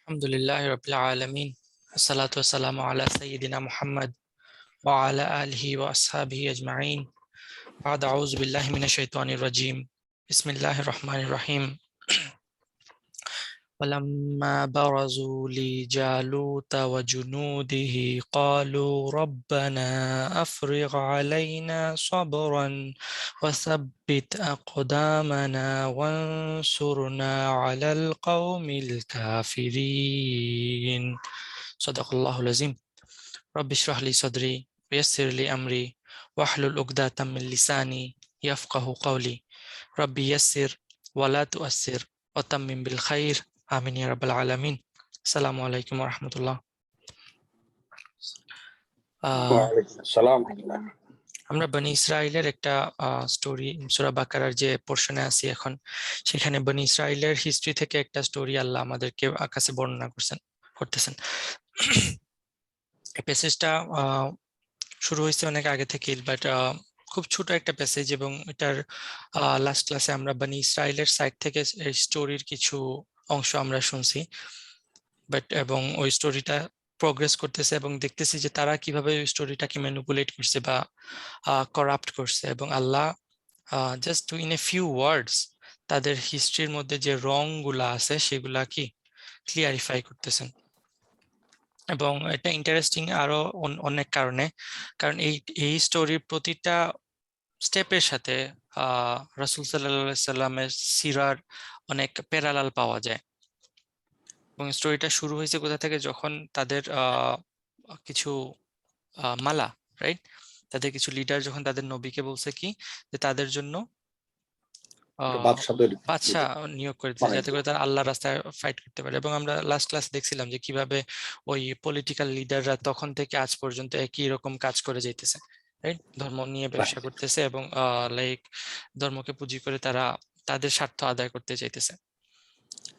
Alhamdulillahi Rabbil Alameen. Assalatu wassalamu ala Sayyidina Muhammad wa ala alihi wa ashabihi ajma'in. Ba'da a'udhu billahi minash shaitanir rajim. Bismillahir Rahmanir Rahim. ولما برزوا لجالوت وجنوده قالوا ربنا أفرغ علينا صبرا وثبت أقدامنا وانصرنا على القوم الكافرين. صدق الله العظيم. رب اشرح لي صدري ويسر لي أمري واحلل عقدة من لساني يفقه قولي. ربي يسر ولا تؤسر وتمم بالخير আমিন ইয়া রাব্বাল আলামিন। আসসালামু আলাইকুম ওয়া রাহমাতুল্লাহ। ওয়ালাইকুম আসসালাম ওয়া রাহমাতুল্লাহ। আমরা বনি ইসরাইলের একটা স্টোরি সূরা বাকারার যে পোরশনে আছি এখন, সেখানে বনি ইসরাইলের হিস্ট্রি থেকে একটা স্টোরি আল্লাহ আমাদেরকে কাছে বর্ণনা করতেছেন। এই প্যাসেজটা শুরু হয়েছে অনেক আগে থেকে, বাট খুব ছোট একটা প্যাসেজ, এবং এটার লাস্ট ক্লাসে আমরা বনি ইসরাইলের সাইড থেকে এই স্টোরির কিছু অংশ আমরা শুনছি, এবং ওই স্টোরিটা প্রোগ্রেস করতেছে এবং দেখতেছি যে তারা কিভাবে ওই স্টোরিটাকে ম্যানিপুলেট করছে বা করাপ্ট করছে, এবং আল্লাহ just in a few words তাদের হিস্ট্রির মধ্যে যে রং গুলা আছে সেগুলা কি ক্লিয়ারিফাই করতেছেন। এবং এটা ইন্টারেস্টিং আরো অনেক কারণে, কারণ এই স্টোরির প্রতিটা স্টেপের সাথে রাসূল সাল্লাল্লাহু আলাইহি সাল্লামের সিরার অনেক প্যারালাল পাওয়া যায়। এবং স্টোরিটা শুরু হয়েছে কোথা থেকে, যখন তাদের কিছু মালা, রাইট, তাদের কিছু লিডার যখন তাদের নবীকে বলছে কি যে তাদের জন্য বাদশা নিয়োগ করে দিতে, যাতে করে তারা আল্লাহর রাস্তায় ফাইট করতে পারে। এবং আমরা লাস্ট ক্লাস দেখছিলাম যে কিভাবে ওই পলিটিক্যাল লিডাররা তখন থেকে আজ পর্যন্ত একই রকম কাজ করে যাইতেছে, রাইট, ধর্ম নিয়ে ব্যবসা করতেছে এবং লাইক ধর্মকে পুঁজি করে তারা তাদের স্বার্থ আদায় করতে চাইতেছে।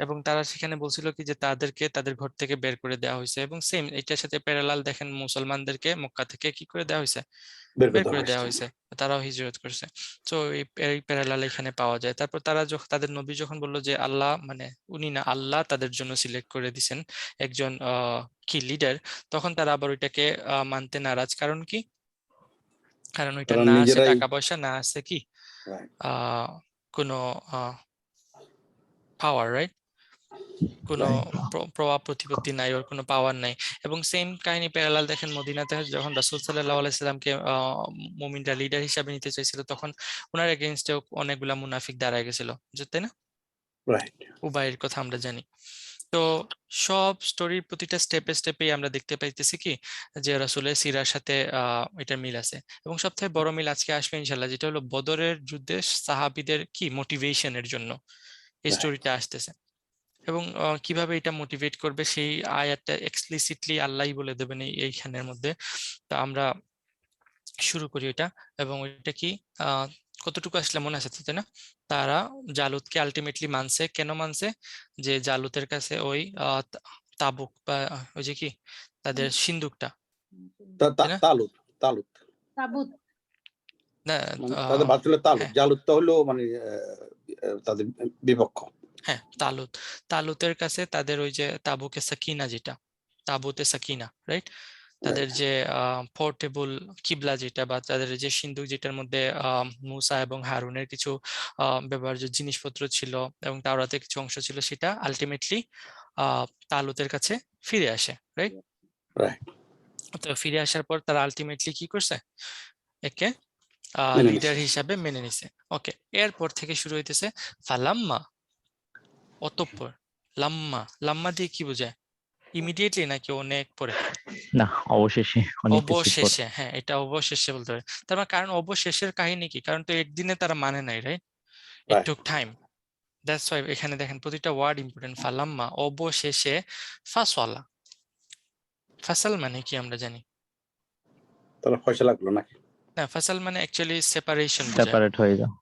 এবং তারা সেখানে বলছিল কি যে তাদেরকে তাদের ঘর থেকে বের করে দেওয়া হয়েছে, এবং সেম এটার সাথে প্যারালাল দেখেন মুসলমানদেরকে মক্কা থেকে কি করে দেওয়া হয়েছে, বের করে দেওয়া হয়েছে, তারাও হিজরত করছে। তো এই প্যারালাল এখানে পাওয়া যায়। তারপর তারা যখন তাদের নবী যখন বললো যে আল্লাহ, মানে উনি না, আল্লাহ তাদের জন্য সিলেক্ট করে দিছেন একজন কি লিডার, তখন তারা আবার ওইটাকে মানতে নারাজ। কারণ কি? কারণ ওইটা না আছে টাকা পয়সা, না আছে কি কোনো পাওয়ার, রাইট, কোনো প্রভাব প্রতিপত্তি নাই, ওর কোনো পাওয়ার নাই। এবং সেম কাহিনী প্যারালাল দেখেন মদিনাতে যখন রাসূল সাল্লাল্লাহু আলাইহি সাল্লামকে মুমিনরা লিডার হিসেবে নিতে চাইছিল, তখন ওনার এগেইনস্টে অনেকগুলা মুনাফিক দাঁড়ায় গেছিল, তাই না? উবাইয়ের কথা আমরা জানি। তো সব স্টোরির প্রতিটা স্টেপে স্টেপে আমরা দেখতে পাইতেছি কি যে রাসূলের সিরার সাথে এটার মিল আছে। এবং সবথেকে বড় মিল আজকে আসবে ইনশাআল্লাহ, যেটা হলো বদরের যুদ্ধে সাহাবীদের কি মোটিভেশনের জন্য এই স্টোরিটা আসতেছে। এবং কিভাবে এটা মোটিভেট করবে সেই আয়াতটা এক্সপ্লিসিটলি আল্লাহই বলে দেবেন এইখানের মধ্যে। তো আমরা শুরু করি এটা। এবং ওইটা কি কতটুকু আসলে মনে আছে, তাই না? তারা জালুতকে আলটিমেটলি মানছে। কেন মানছে? যে জালুতের কাছে ওই তাবুক বা ওই যে কি তাদের সিন্দুকটা, হ্যাঁ, তালুতের কাছে তাদের ওই যে তাবুকে সাকিনা, যেটা তাবুতে সাকিনা, রাইট, তাদের যে পোর্টেবল কিবলা যেটা, বা তাদের যে সিন্ধুক যেটার মধ্যে মুসা এবং হারুনের কিছু ব্যবহার্য জিনিসপত্র ছিল এবং তাওরাতে কিছু অংশ ছিল, সেটা আলটিমেটলি তালুতের কাছে ফিরে আসে, রাইট। তো ফিরে আসার পর তারা আলটিমেটলি কি করছে, একে লিডার হিসাবে মেনে নিছে। ওকে, এরপর থেকে শুরু হইতেছে ফালাম্মা, অতঃপর। লাম্মা, লাম্মা দিয়ে কি বোঝায়? ইমিডিয়েটলি নাকি অনেক পরে? না, অবশেষে, অবশেষে। হ্যাঁ, এটা অবশেষে বলতে পারে। তার মানে কারণ অবশেষের কাহিনী কি? কারণ তো একদিনে তারা মানে নাই, right, it took time. That's why এখানে দেখেন প্রতিটা ওয়ার্ড ইম্পর্টেন্ট। ফালাম্মা, অবশেষে। ফাসলা, ফাসাল মানে কি আমরা জানি? তাহলে ফয়সালা লাগলো নাকি? না, ফাসাল মানে অ্যাকচুয়ালি সেপারেশন, সেপারেট হয়ে যাওয়া,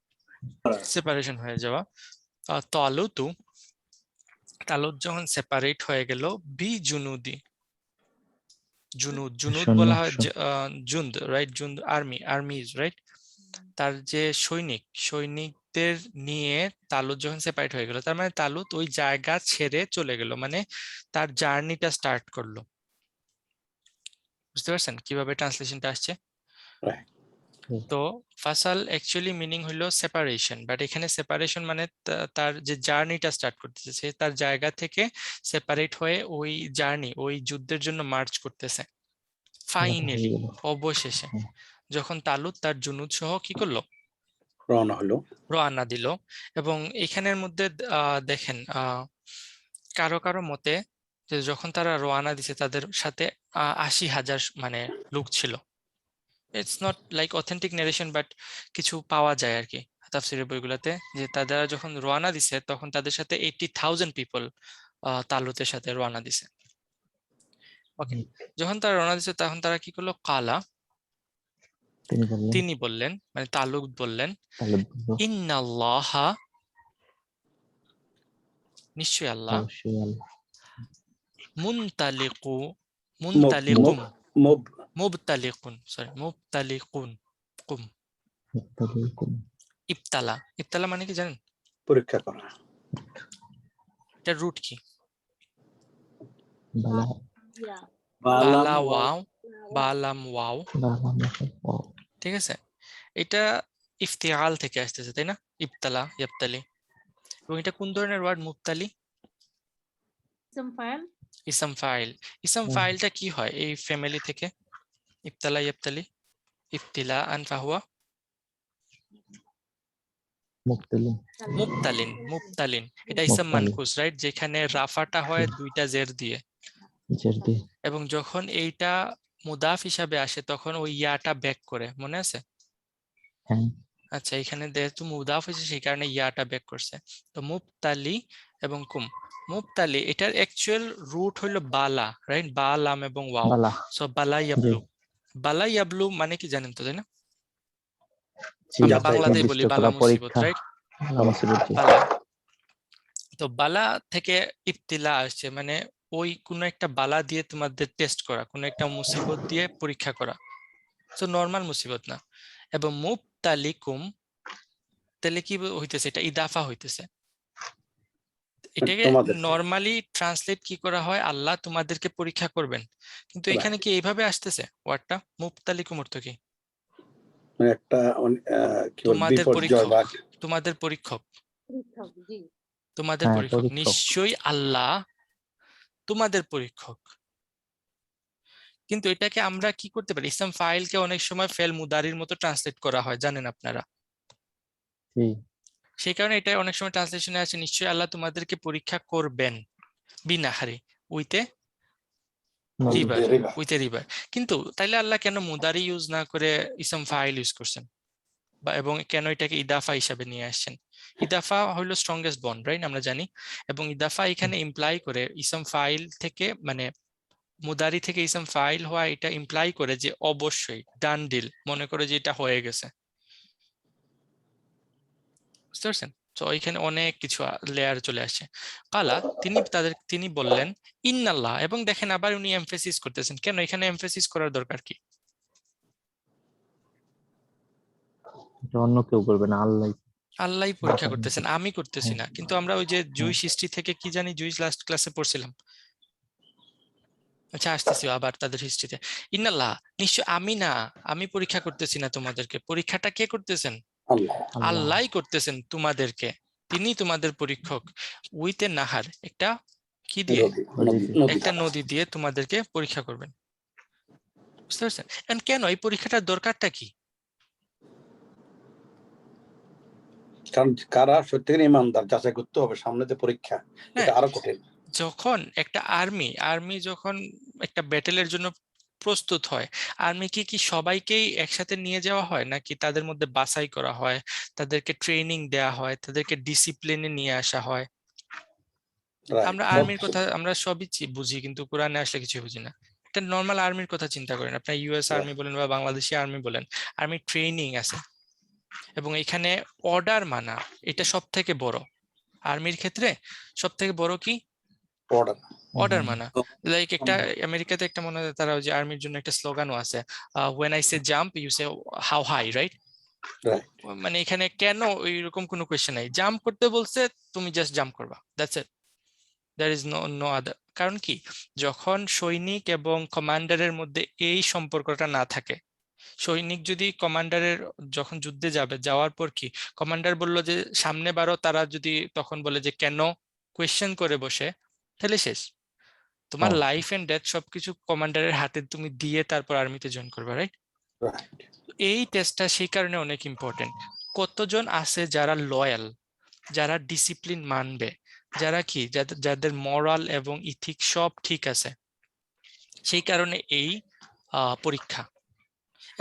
সেপারেশন হয়ে যাওয়া। তালুতু, তালুত যখন সেপারেট হয়ে গেল, বি জুনুদি, জুনুদ বলা হয় জুন্দ, রাইট, জুন্দ আর্মি, আর্মিজ, রাইট, তার যে সৈনিক যুদ্ধের নিয়ে তালুত যখন সেপারেট হয়ে গেল, তার মানে তালুত ওই জায়গা ছেড়ে চলে গেল, মানে তার জার্নিটা স্টার্ট করলো। বুঝতে পারছেন কিভাবে ট্রান্সলেশনটা আসছে? Right. তো ফাসাল অ্যাকচুয়ালি মিনিং হলো সেপারেশন, বাট এখানে সেপারেশন মানে তার যে জার্নিটা স্টার্ট করতেছে, সে তার জায়গা থেকে সেপারেট হয়ে ওই জার্নি, ওই যুদ্ধের জন্য মার্চ করতেছে। ফাইনালি, অবশেষে যখন তালুত তার জুনুদ সহ কি করলো, রওনা হলো। রওনা দিল। এবং এখানের মধ্যে দেখেন কারো কারো মতে যে যখন তারা রওনা দিছে তাদের সাথে ৮০,০০০ মানে লোক ছিল। It's not like authentic narration, but কিছু পাওয়া যায় আর কি তাফসীরের বইগুলোতে, যে তারা যখন রওনা দিছে তখন তাদের সাথে 80,000 পিপল তালুতের সাথে রওনা দিছে। ওকে, যখন তারা রওনা দিছে তখন তারা কি করলো, কালা, তিনি বললেন, মানে তালুত বললেন, ইন্নাল্লাহা, নিশ্চয় আল্লাহ, মুনতালিকু, মুনতালিকুম, মুব মুবতালিকুন, সরি মুবতালিকুন, কুম, ইবতালা, ইবতালা মানে কি জানেন? পরীক্ষা করা। এটা রুট কি? বালাম বালা ওয়াও। ওয়াও, বালাম ওয়াও, ঠিক আছে? এটা ইফতিআল থেকে আসতেছে, তাই না? ইবতালা, ইয়াবতালি। এবং এটা কোন ধরনের ওয়ার্ড? মুবতালি, ইসম ফাইল। ইসম ফাইলটা কি হয় এই ফ্যামিলি থেকে? ইবতালা, ইয়াবতালি, ইবতিলা আন ফাহুয়া মুবতালিন, মুবতালিন। এটা ইসম মানকুস, রাইট? যেখানে রাফাটা হয় দুইটা জের দিয়ে, এবং যখন এইটা মুদাফ হিসাবে আসে তখন ওই ইয়াটা ব্যাক করে, মনে আছে? আচ্ছা, এখানে যেহেতু মুদাফ হয়েছে সেই কারণে ইয়াটা ব্যাক করছে। তো মুবতালি এবং কুম, মুবতালি এটার অ্যাকচুয়াল রুট হইলো বালা, রাইট? বালাম এবং ওয়াও, সো বালা ইয়াবলু। বালা ইয়াবলু মানে কি জানেন তো, তাই না? আমরা বাংলাতেই বলি বালা মুসিবত, রাইট? বালা। তো বালা থেকে ইবতিলা আসছে, মানে ওই কোনো একটা বালা দিয়ে তোমাদের টেস্ট করা, কোনো একটা মুসিবত দিয়ে পরীক্ষা করা, তো নরমাল মুসিবত না। এবং মুবতালিকুম, তাহলে কি হইতেছে? এটা ইদাফা হইতেছে। এটাকে নরমালি ট্রান্সলেট কি করা হয়, আল্লাহ তোমাদেরকে পরীক্ষা করবেন, কিন্তু এখানে কি এইভাবে আসতেছে ওয়ার্ডটা? মুবতালিকুম অর্থ কি? একটা তোমাদের পরীক্ষক, তোমাদের পরীক্ষক, তোমাদের পরীক্ষক। নিশ্চয়ই আল্লাহ তোমাদের পরীক্ষক। কিন্তু এটাকে আমরা কি করতে পারি, ইসম ফাইলকে অনেক সময় ফেল মুদারির মতো ট্রান্সলেট করা হয়, জানেন আপনারা? সেই কারণে এটা অনেক সময় ট্রান্সলেশনে আছে নিশ্চয়ই আল্লাহ তোমাদেরকে পরীক্ষা করবেন, বিনাহারি, উইতে রিভার, উইতে রিভার। কিন্তু তাইলে আল্লাহ কেন মুদারি ইউজ না করে ইসম ফাইল ইউজ করছেন, বা এবং কেন এটাকে ইদাফা হিসাবে নিয়ে আসছেন? ইদাফা হলো স্ট্রংগেস্ট বন্ড, রাইট? আমরা জানি। এবং ইদাফা এখানে ইমপ্লাই করে ইসম ফাইল থেকে, মানে মুদারি থেকে ইসম ফাইল হওয়া, এটা ইমপ্লাই করে যে অবশ্যই ডান ডিল, মনে করে যে এটা হয়ে গেছে। বুঝতে পারছেন? তো এখানে অনেক কিছু লেয়ার চলে আসছে। কালা, তিনি বললেন ইন্নাল্লাহ, এবং দেখেন আবার উনি এমফেসিস করতেছেন। কেন এখানে এমফেসিস করার দরকার কি? অন্য কেউ করবে না, আল্লাহ আল্লাহই পরীক্ষা করতেছেন, আমি করতেছি না। কিন্তু আমরা ওই যে জুইশ হিস্ট্রি থেকে কি জানি, জুইশ লাস্ট ক্লাসে পড়ছিলাম। আচ্ছা, আসতেছি আবার তাদের হিস্ট্রিতে। ইন্নাল্লাহ, নিশ্চয় আমি না, আমি পরীক্ষা করতেছি না তোমাদেরকে। পরীক্ষাটা কে করতেছেন? আল্লাহই করতেছেন তোমাদেরকে, তিনি তোমাদের পরীক্ষক। উইতে নাহার, একটা কি দিয়ে, একটা নদী দিয়ে তোমাদেরকে পরীক্ষা করবেন। বুঝতে পারছেন? কেন এই পরীক্ষাটার দরকারটা কি? কারণ কারা সত্যিকার ইমানদার যাচাই করতে হবে, সামনে যে পরীক্ষা, এটা আরো কঠিন। যখন একটা আর্মি যখন একটা ব্যাটেলের জন্য প্রস্তুত হয়, আর্মি কি সবাইকেই একসাথে নিয়ে যাওয়া হয়, নাকি তাদের মধ্যে বাছাই করা হয়, তাদেরকে ট্রেনিং দেওয়া হয়, তাদেরকে ডিসিপ্লিনে নিয়ে আসা হয়? আমরা আর্মির কথা আমরা সবই বুঝি, কিন্তু কোরআনে আসলে কিছু বুঝি না। একটা নর্মাল আর্মির কথা চিন্তা করেন, আপনার ইউএস আর্মি বলেন বা বাংলাদেশি আর্মি বলেন, আর্মি ট্রেনিং আছে, এবং এখানে অর্ডার মানা, এটা সব থেকে বড়। আর্মির ক্ষেত্রে সব থেকে বড় কি? অর্ডার মানা। লাইক একটা আমেরিকাতে একটা মনে হয় তারা ওই যে আর্মির জন্য একটা স্লোগানও আছে, when I say jump you say how high, right? Right মানে এখানে কেন এইরকম কোনো কোয়েশ্চেন নাই, জাম্প করতে বলছে তুমি জাস্ট জাম্প করবা, that's it, there is no other। কারণ কি, যখন সৈনিক এবং কমান্ডারের মধ্যে এই সম্পর্কটা না থাকে, সৈনিক যদি কমান্ডারের যখন যুদ্ধে যাওয়ার পর কি কমান্ডার বলল যে সামনে বারো, তারা যদি তখন বলে যে কেন কোয়েশ্চেন করে বসে, তাহলে শেষ। তোমার হ্যাঁ। লাইফ এন্ড ডেথ সবকিছু কমান্ডারের হাতে তুমি দিয়ে তারপর আর্মিতে জয়েন করবে, রাইট? রাইট এই টেস্টটা সেই কারণে অনেক ইম্পর্টেন্ট। কতজন আছে যারা লয়াল, যারা ডিসিপ্লিন মানবে, যারা কি যাদের মরাল এবং ইথিক সব ঠিক আছে, সেই কারণে এই পরীক্ষা।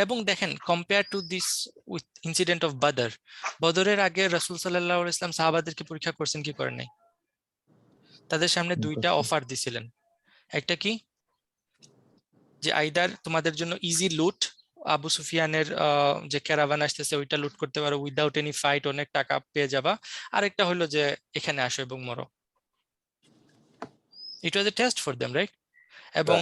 এবং দেখেন, compare to this with incident of Badr, বদরের আগে রাসূল সাল্লাল্লাহু আলাইহি ওয়াসাল্লাম সাহাবাদেরকে পরীক্ষা করছেন কি করেন নাই? তাদের সামনে দুইটা অফার দিছিলেন। একটা কি, যে আইদার তোমাদের জন্য ইজি লুট, আবু সুফিয়ানের যে ক্যারাভান আসতেছে ওইটা লুট করতে পারো উইদাউট এনি ফাইট, অনেক টাকা পেয়ে যাবা। আরেকটা হলো যে এখানে আসো এবং মরো। ইট was A test for them, right? এবং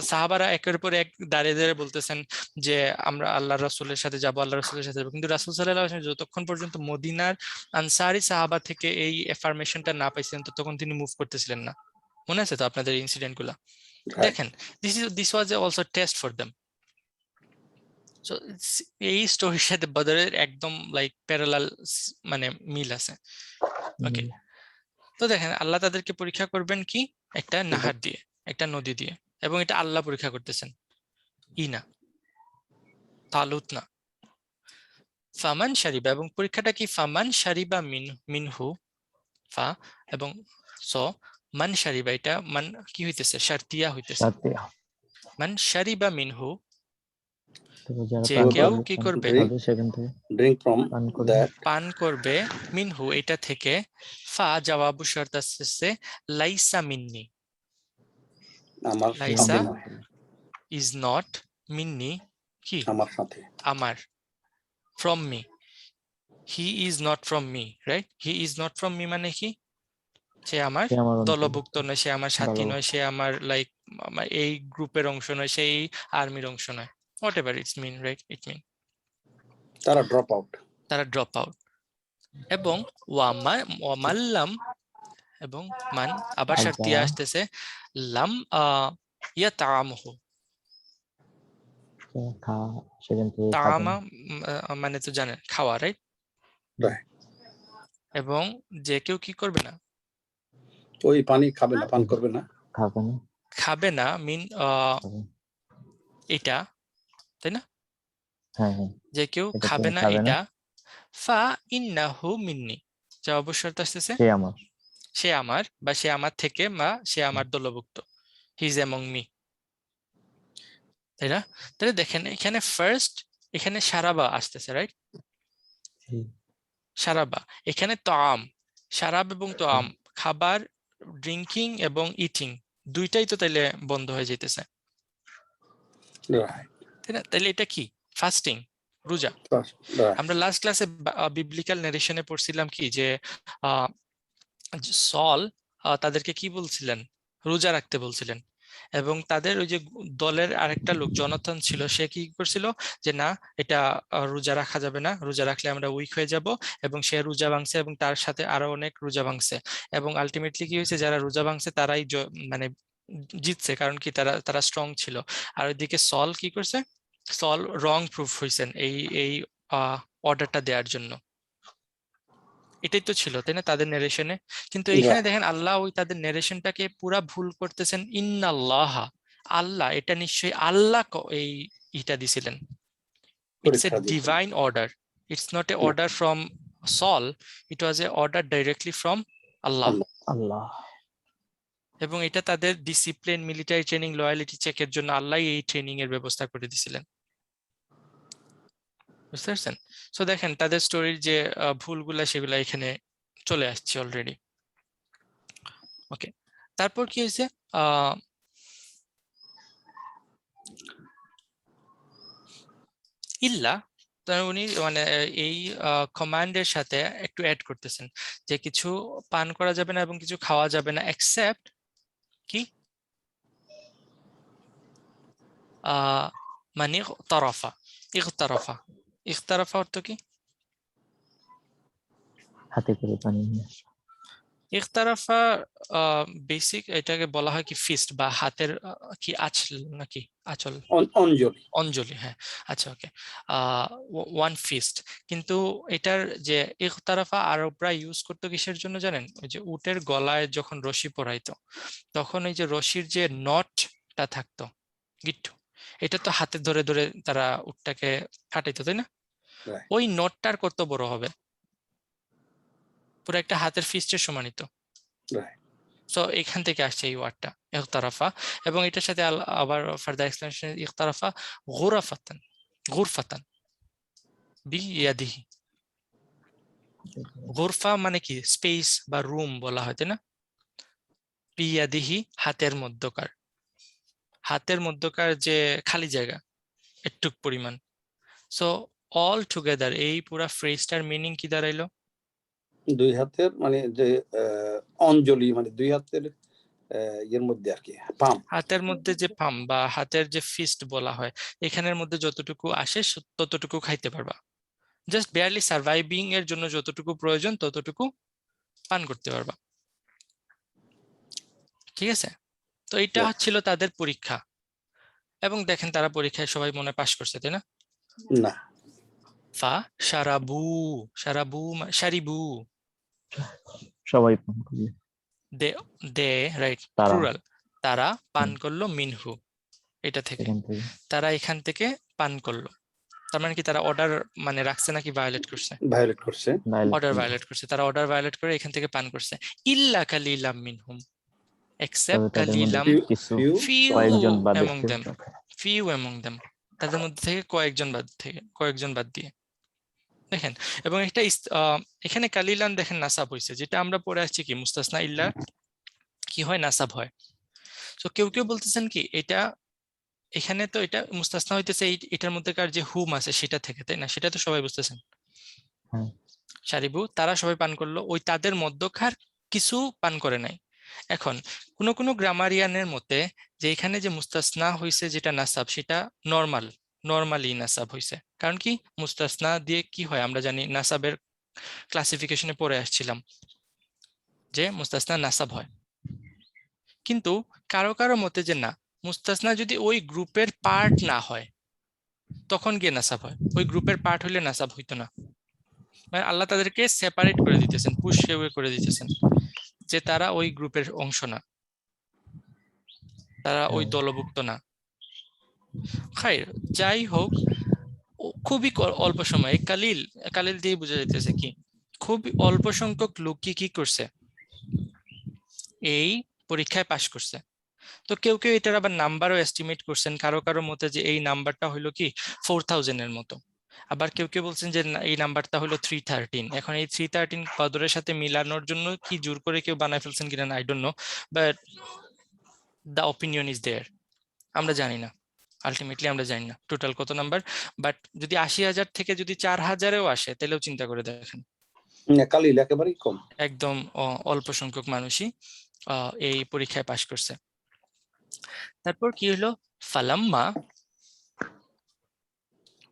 সাহাবারা একের পর এক দাঁড়িয়ে দাঁড়িয়ে বলতেছেন যে আমরা আল্লাহ রাসূলের সাথে যাবো, আল্লাহ রাসূলের সাথে যাবো, কিন্তু রাসূল সাল্লাল্লাহু আলাইহি ওয়াসাল্লাম যতক্ষণ পর্যন্ত মদিনার আনসারী সাহাবা থেকে এই এফার্মেশনটা না পাইছিলেন ততক্ষণ তিনি মুভ করতেছিলেন না। মনে আছে তো আপনাদের ইনসিডেন্ট গুলা? দেখেন, this was also test for them. So এই স্টোরির সাথে বদরের একদম লাইক প্যারালাল মানে মিল আছে। ওকে, তো দেখেন আল্লাহ তাদেরকে পরীক্ষা করবেন কি, একটা নাহার দিয়ে, একটা নদী দিয়ে, এবং এটা আল্লাহ পরীক্ষা করতেছেন, না তালুত না। ফামান শারিবা, এবং পরীক্ষাটা কি, ফামান শারিবা মিনহু, ফা এবং স, মান শারিবা, এটা মান কি হইতেছে, শারতিয়া হইতেছে। মান শারিবা মিনহু, যে কেউ কি করবে, ড্রিঙ্ক ফ্রম দ্যাট, পান করবে, মিনহু এটা থেকে, ফা জবাবু শর্ত আসছে লাইসা মিন্নি, আমার লাইসা সাথে নয়, ইজ নট, মিন্নি কি আমার সাথে, আমার, from me, he is not from me, right? He is not from me মানে কি, সে আমার দলভুক্ত নয়, সে আমার সাথী নয়, সে আমার লাইক এই গ্রুপের অংশ নয়, সেই আর্মির অংশ নয়, whatever it's mean, right? It mean তারা ড্রপ আউট, তারা ড্রপ আউট। এবং ওয়ামাল্লাম, এবং মান আবার শারতিয়া আসতেছে, লাম ইয়াতামহু, তামা মানে তো জানেন খাওয়া, রাইট? এবং যে কেউ কি করবে না, ওই পানি খাবে না, পান করবে না, খাবে না, মিন এটা, তাই না? যে কেউ খাবে না এটা, ফা ইন্নাহু মিন্নি, যা অবশ্যই আসতেছে সে আমার, বা সে আমার থেকে, বা সে আমার দলভুক্ত, হি ইজ অ্যামং মি, তাই না? তাহলে দেখেন এখানে ফার্স্ট, এখানে সারাবা আসতেছে, রাইট? সারাবা, এখানে তাম, সারাব এবং তাম, খাবার, ড্রিঙ্কিং এবং ইটিং, দুইটাই তো তাইলে বন্ধ হয়ে যেতেছে, তাই না? তাইলে এটা কি, ফাস্টিং, রোজা। আমরা লাস্ট ক্লাসে বিবলিক্যাল নারেশনে পড়ছিলাম কি, যে সল তাদেরকে কি বলছিলেন, রোজা রাখতে বলছিলেন, এবং তাদের ওই যে দলের আরেকটা লোক জনাথন ছিল, সে কি করছিল যে না, এটা রোজা রাখা যাবে না, রোজা রাখলে আমরা উইক হয়ে যাব, এবং সে রোজা ভাঙছে এবং তার সাথে আরো অনেক রোজা ভাঙছে, এবং আলটিমেটলি কি হয়েছে, যারা রোজা ভাঙছে তারাই মানে জিতছে, কারণ কি তারা স্ট্রং ছিল। আর ওইদিকে সল কি করছে, সল রং প্রুফ হয়েছেন এই অর্ডারটা দেওয়ার জন্য। এটাই তো ছিল, তাই না, তাদের নারেশনে? কিন্তু এইখানে দেখেন আল্লাহ ওই তাদের নারেশনটাকে পুরা ভুল করতেছেন। ইন্নাল্লাহ, আল্লাহ, এটা নিশ্চয়ই আল্লাহ এই এটা দিছিলেন। It's a divine order, it's not a order from Saul, it was a order directly from Allah. এবং এটা তাদের ডিসিপ্লিন, মিলিটারি ট্রেনিং, লয়ালিটি চেকের জন্য আল্লাহ এই ট্রেনিং এর ব্যবস্থা করে দিছিলেন, বুঝতে পারছেন? সো দেখেন তাদের স্টোরির যে ভুলগুলা সেগুলা এখানে চলে আসছে অলরেডি। ওকে, তারপর কি হয়েছে, ইল্লা, উনি মানে এই কমান্ডের সাথে একটু অ্যাড করতেছেন যে কিছু পান করা যাবে না এবং কিছু খাওয়া যাবে না এক্সেপ্ট কি, মানে তরফা, ইগতারফা, ইখতারাফা অর্থ কি? হাতে করে পানি নিয়ে আসা। ইখতারাফা বেসিক এটাকে বলা হয় কি ফিস্ট বা হাতের কি আঁচল নাকি আঁচল অঞ্জলি। অঞ্জলি, হ্যাঁ আচ্ছা ওকে, ওয়ান ফিস্ট। কিন্তু এটার যে ইখতারাফা আরবরা ইউজ করতো কিসের জন্য জানেন? ওই যে উটের গলায় যখন রশি পরাইতো তখন ওই যে রশির যে নটটা থাকতো গিট্টু, এটা তো হাতে ধরে ধরে তারা উটটাকে কাটাইতো তাই না? Right, ওই নটটার কত বড় হবে? পুরো একটা হাতের ফিস্টের সমানিত। right. সো এখান থেকে আসছে এই ওয়ার্ডটা ইখতারাফা, এবং এটার সাথে আবার ফার্দার এক্সপ্লেনেশন ইখতারাফা গুরাফাতান, গুরফাতান বিয়াদিহি। গুরফা মানে কি স্পেস বা রুম বলা হয় তাই না? বিয়াদিহি হাতের মধ্যকার, হাতের মধ্যকার যে খালি জায়গা একটুক পরিমাণ। সো অল টুগেদার এই পুরা ফ্রেজটার মিনিং কি দাঁড়াইলো? দুই হাতের মানে যে অঞ্জলি মানে দুই হাতের ইয়ের মধ্যে আর কি পাম। হাতের মধ্যে যে পাম বা হাতের যে ফিস্ট বলা হয়, এখানের মধ্যে যতটুকু আসে ততটুকু খাইতে পারবা। জাস্ট বেয়ারলি সার্ভাইভিং এর জন্য যতটুকু প্রয়োজন ততটুকু পান করতে পারবা। ঠিক আছে, তো এটা Yes. হচ্ছিল তাদের পরীক্ষা, এবং দেখেন তারা পরীক্ষায় সবাই মনে পাশ করছে তাই না? না, ফা শারাবু, শারাবু শারিবু, সবাই পান করবে। দে দে রাইট তারা প্লুরাল, তারা পান করলো মিনহু, এটা থেকে এখান থেকে তারা এখান থেকে পান করলো। তার মানে কি তারা অর্ডার মানে রাখছে নাকি ভায়োলেট করছে? ভায়োলেট করছে। অর্ডার ভায়োলেট করছে, তারা অর্ডার ভায়োলেট করে এখান থেকে পান করছে। ইল্লা কালিলাম মিনহুম, এক্সেপ্ট তবে তাদের মধ্যে কালিলাম কিছু ফিউ কয়েকজন বাদে among them, few among them, তাদের মধ্যে থেকে কয়েকজন বাদ দিয়ে। দেখেন, এবং একটা এখানে কালিলাম দেখেন নাসাব হয়েছে, যেটা আমরা পড়ে আসছি কি মুস্তাসনা ইল্লা কি হয় নাসাব হয়। তো কেউ কেউ বলতেছেন কি এটা এখানে তো এটা মুস্তাসনা হইতেছে এটার মধ্যেকার যে হুম আছে সেটা থেকে তাই না? সেটা তো সবাই বুঝতেছেন। হ্যাঁ। শারিবু তারা সবাই পান করলো, ওই তাদের মধ্যকার কিছু পান করে নাই। এখন কোন কোন গ্রামারিয়ানের মতে যে এখানে যে মুস্তাসনা হইছে যেটা নাসাব সেটা নর্মালি নাসাব হইছে। কারণ কি মুস্তাসনা দিয়ে কি হয় আমরা জানি, নাসাবের ক্লাসিফিকেশনে পড়ে আসছিলাম যে মুস্তাসনা নাসাব হয়। কিন্তু কারো কারো মতে যে না, মুস্তাসনা যদি ওই গ্রুপের পার্ট না হয় তখন গিয়ে নাসাব হয়, ওই গ্রুপের পার্ট হইলে নাসাব হইতো না। মানে আল্লাহ তাদেরকে সেপারেট করে দিতেছেন, পুশ করে দিতেছেন, যে তারা ওই গ্রুপের অংশ না, তারা ওই দলভুক্ত না। খাইর, যাই হোক, খুবই অল্প সময়, কালিল কালিল দিয়ে বোঝা যাইতেছে কি খুবই অল্প সংখ্যক লোক কি করছে, এই পরীক্ষায় পাশ করছে। তো কেউ কেউ এটার আবার নাম্বারও এস্টিমেট করছেন, কারো কারো মতে যে এই নাম্বারটা হইলো কি 4000 এর মতো। আবার কেউ কেউ বলছেন যে এই নাম্বারটা হলো 313। এখন এই 313 কদরের সাথে মিলানোর জন্য কি জোর করে কেউ বানায় ফেলছেন কিনা I don't know, but the opinion is there. আমরা জানি না, আলটিমেটলি আমরা জানি না টোটাল কত নাম্বার, বাট যদি 80,000 থেকে যদি 4000-এও আসে তাহলেও চিন্তা করে দেখেন, কালিল একেবারেই কম। একদম অল্প সংখ্যক মানুষই এই পরীক্ষায় পাশ করছে। তারপর কি হলো, ফালাম্মা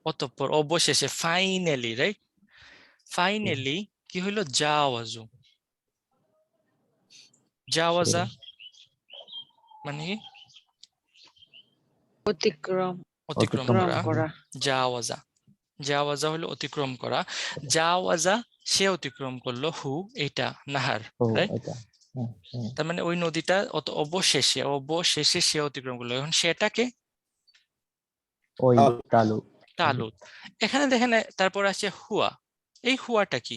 অতঃপর অবশেষে ফাইনালি, রাইট, ফাইনালি কি হলো, জাওয়াজা মানে কি অতিক্রম করা, জাওয়াজা হলো অতিক্রম করা, জাওয়াজা সে অতিক্রম করলো, হু এটা নাহার, রাইট। তার মানে ওই নদীটা অবশেষে সে অতিক্রম করলো। এখন সেটাকে ওই তালু তালুত। এখানে দেখেন তারপর আছে হুয়া, এই হুয়াটা কি?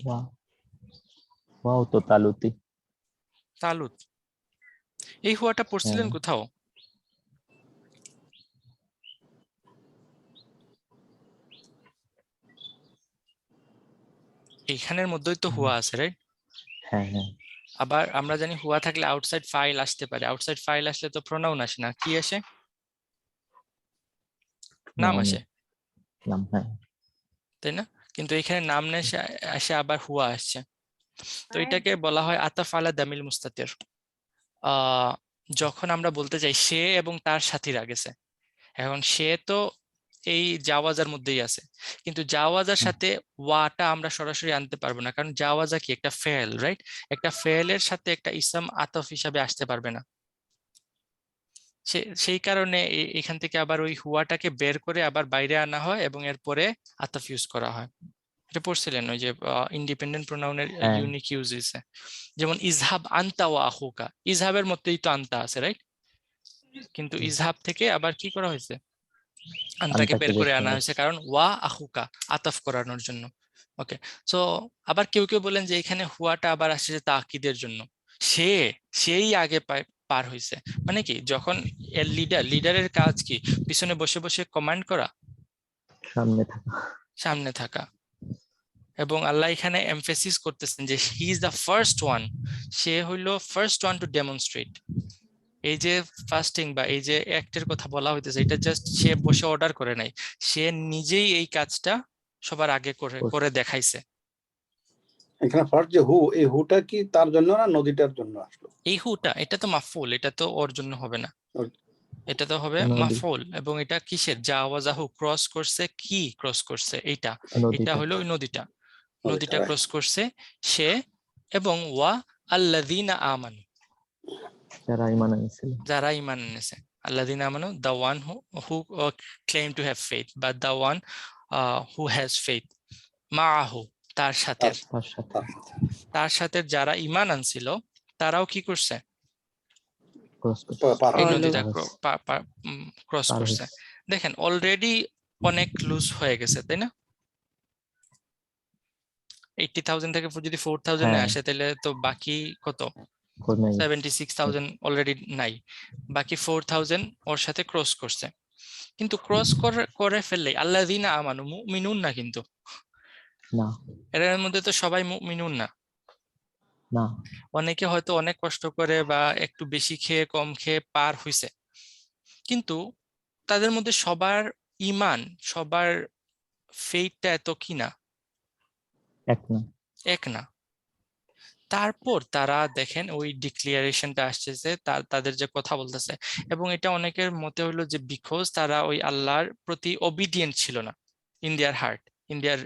ওয়াও তো তালুতি। তালুত, এই হুয়াটা পড়ছিলেন কোথাও? এইখানের মধ্যেই তো হুয়া আছে, রাইট। হ্যাঁ হ্যাঁ। আবার আমরা জানি হুয়া থাকলে আউটসাইড ফাইল আসতে পারে, আউটসাইড ফাইল আসলে তো প্রোনাউন আসে না, কি আসে? নাম আসে, নাম, হ্যাঁ। তাই না? কিন্তু এখানে নাম না আসে আবার হুয়া আসছে। তো এটাকে বলা হয় আতাফ আলা দামিল মুস্তাতির। যখন আমরা বলতে চাই সে এবং তার সাথীরা গেছে, এখন সে তো এই জাওয়াজার মধ্যেই আছে, কিন্তু জাওয়াজার সাথে ওয়াটা আমরা সরাসরি আনতে পারবো না, কারণ জাওয়াজা কি একটা ফেল, রাইট? একটা ফেলের সাথে একটা ইসম আতফ হিসাবে আসতে পারবে না। সেই কারণে এখান থেকে আবার ওই হুয়াটাকে বের করে আবার বাইরে আনা হয় এবং এরপরে আতফ ইউজ করা হয়। এটা পড়ছিলেন ওই যে ইন্ডিপেন্ডেন্ট প্রোনাউনের হ্যাঁ। ইউনিক ইউজ হয়েছে, যেমন ইজহাব আনতা ওয়া আখুকা, ইজহাবের মধ্যেই তো আনতা আছে, রাইট? কিন্তু ইজহাব থেকে আবার কি করা হয়েছে, আনতাকে বের করে আনা হয়েছে, কারণ ওয়া আখুকা আতফ করানোর জন্য। ওকে, সো আবার কেউ কেউ বলেন যে এখানে হুয়াটা আবার আসছে যে তাকিদের জন্য, সেই আগে পার হয়েছে। মানে কি, যখন এর লিডারের কাজ কি, পিছনে বসে বসে কমান্ড করা, সামনে থাকা। এবং আল্লাহ এখানে এমফেসিস করতেছেন যে he is the first one, সে হইল ফার্স্ট ওয়ান টু ডেমনস্ট্রেট। এই যে ফাস্টিং বা এই যে অ্যাক্টের কথা বলা হইতেছে, এটা জাস্ট সে বসে অর্ডার করে নাই, সে নিজেই এই কাজটা সবার আগে করে দেখাইছে। এখানে ফার্স্ট যে হু, এই হুটা কি তার জন্য না নদীটার জন্য আসলো? এই হুটা, এটা তো মাফউল, এটা তো ওর জন্য হবে না, এটা তো হবে মাফউল। এবং এটা কিসের, জাওয়াজাহু ক্রস করছে, কি ক্রস করছে, এটা হলো ওই নদীটা ক্রস করছে সে, এবং ওয়া আল্লাযীনা আমানু, যারা ঈমান এনেছে। আল্লাযীনা আমানু, the one who claim to have faith, but the one who has faith, মাআহু, তার সাথে যারা ঈমান আনছিল তারাও কি করছে, এই নদীটা ক্রস করছে। দেখেন অলরেডি অনেক লুজ হয়ে গেছে, তাই না? 80,000 থেকে যদি 4,000 এ আসে, তাহলে তো বাকি কত, 76,000 অলরেডি নাই, বাকি 4,000 ওর সাথে ক্রস করছে। কিন্তু ক্রস করে ফেললে আল্লাযীনা আমানু, মুমিনুন না, কিন্তু এর মধ্যে তো সবাই মুমিনুন না। অনেকে হয়তো অনেক কষ্ট করে বা একটু বেশি খেয়ে কম খেয়ে পার হইছে, কিন্তু তাদের মধ্যে সবার ঈমান, সবার ফেইথটা এত কি না, এক না। তারপর তারা দেখেন ওই ডিক্লিয়ারেশনটা আসছে যে তাদের যে কথা বলতেছে, এবং এটা অনেকের মতে হলো যে বিকজ তারা ওই আল্লাহর প্রতি ওবিডিয়েন্ট ছিল না, in their heart, in their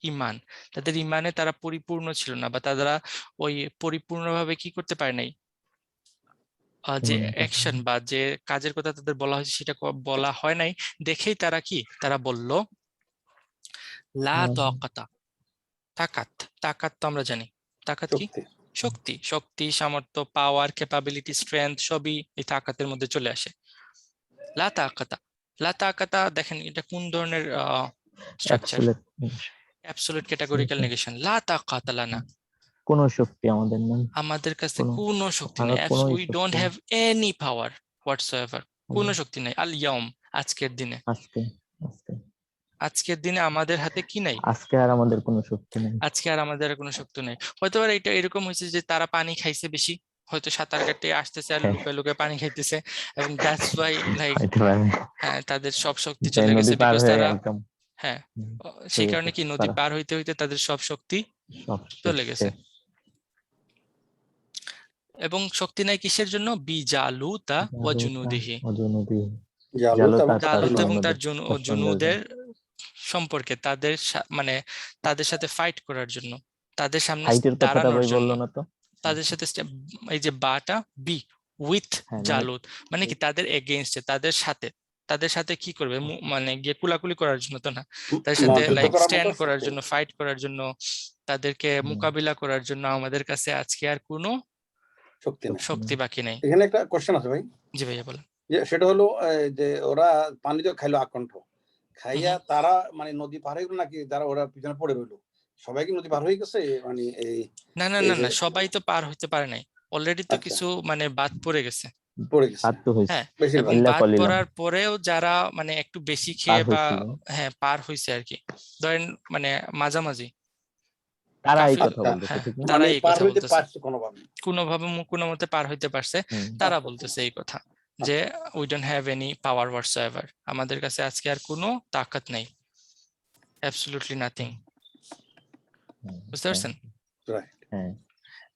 ইমান, তাদের ইমানে তারা পরিপূর্ণ ছিল না, বা তারা ওই পরিপূর্ণভাবে কি করতে পারে নাই, যে অ্যাকশন বা যে কাজের কথা তাদের বলা হয়েছে সেটা বলা হয় নাই, দেখেই তারা বলল লা তাকাতা। তাকাত তো আমরা জানি, তাকাত কি, শক্তি, সামর্থ্য, পাওয়ার, ক্যাপাবিলিটি, স্ট্রেংথ, সবই এই তাকাতের মধ্যে চলে আসে। লা তাকাতা, দেখেন এটা কোন ধরনের স্ট্রাকচার, অ্যাবসলিউট ক্যাটাগরিক্যাল নেগেশন। লা তাকাতা লানা, কোনো শক্তি আমাদের কাছে কোনো শক্তি নেই, we don't have any power whatsoever, কোনো শক্তি নাই। আল ইয়াউম, আজকের দিনে আমাদের হাতে কি নাই, আজকে আর আমাদের কোনো শক্তি নেই। হয়তো এটা এরকম হয়েছে যে তারা পানি খাইছে বেশি, হয়তো সাঁতার কাটতে আসতেছে আর লুকায় লুকায় পানি খাইতেছে, এবং দ্যাটস ওয়াই লাইক তাদের সব শক্তি চলে গেছে, বিকজ তারা সেই কারণে কি নদী পার হইতে হইতে তাদের সব শক্তি চলে গেছে। এবং শক্তি নাই কিসের জন্য, বিজালুতা ওয়া জুনুদিহি, জালুত এবং তার জুনুদের সম্পর্কে, মানে তাদের সাথে ফাইট করার জন্য, তাদের সামনে দাঁড়ানোর জন্য, তাদের সাথে এই যে বাটা বি উইথ জালুত, মানে কি তাদের এগেইনস্টে, তাদের সাথে কি করবে, মানে গিয়ে কুলাকুলি করার জন্য তো না, তাদের সাথে লাইক স্ট্যান্ড করার জন্য, ফাইট করার জন্য, তাদেরকে মোকাবিলা করার জন্য আমাদের কাছে আজকে আর কোনো শক্তি বাকি নেই। এখানে একটা কোশ্চেন আছে ভাই। জি ভাইয়া বলেন। সেটা হলো যে ওরা পানি তো খাইলো আকণ্ঠ, খাইয়া তারা মানে নদী পার হয়ে গেল নাকি যারা ওরা পিছনে পড়ে রইলো, সবাই কি নদী পার হয়ে গেছে? মানে এই না, সবাই তো পার হইতে পারে নাই, অলরেডি তো কিছু মানে বাদ পড়ে গেছে। হ্যাঁ, এবং বাদ পড়ার পরেও যারা মানে একটু বেশি খেয়ে বা পার হইছে আর কি, ধরেন মানে মাঝামাঝি, তারাই কথা বলতেছে, কোনো মতে পার হইতে পারছে, তারা বলতেছে এই কথা যে we don't have any power whatsoever, আমাদের কাছে আজকে আর কোনো তাকাত নেই, অ্যাবসলিউটলি নাথিং। বুঝতে পারছেন?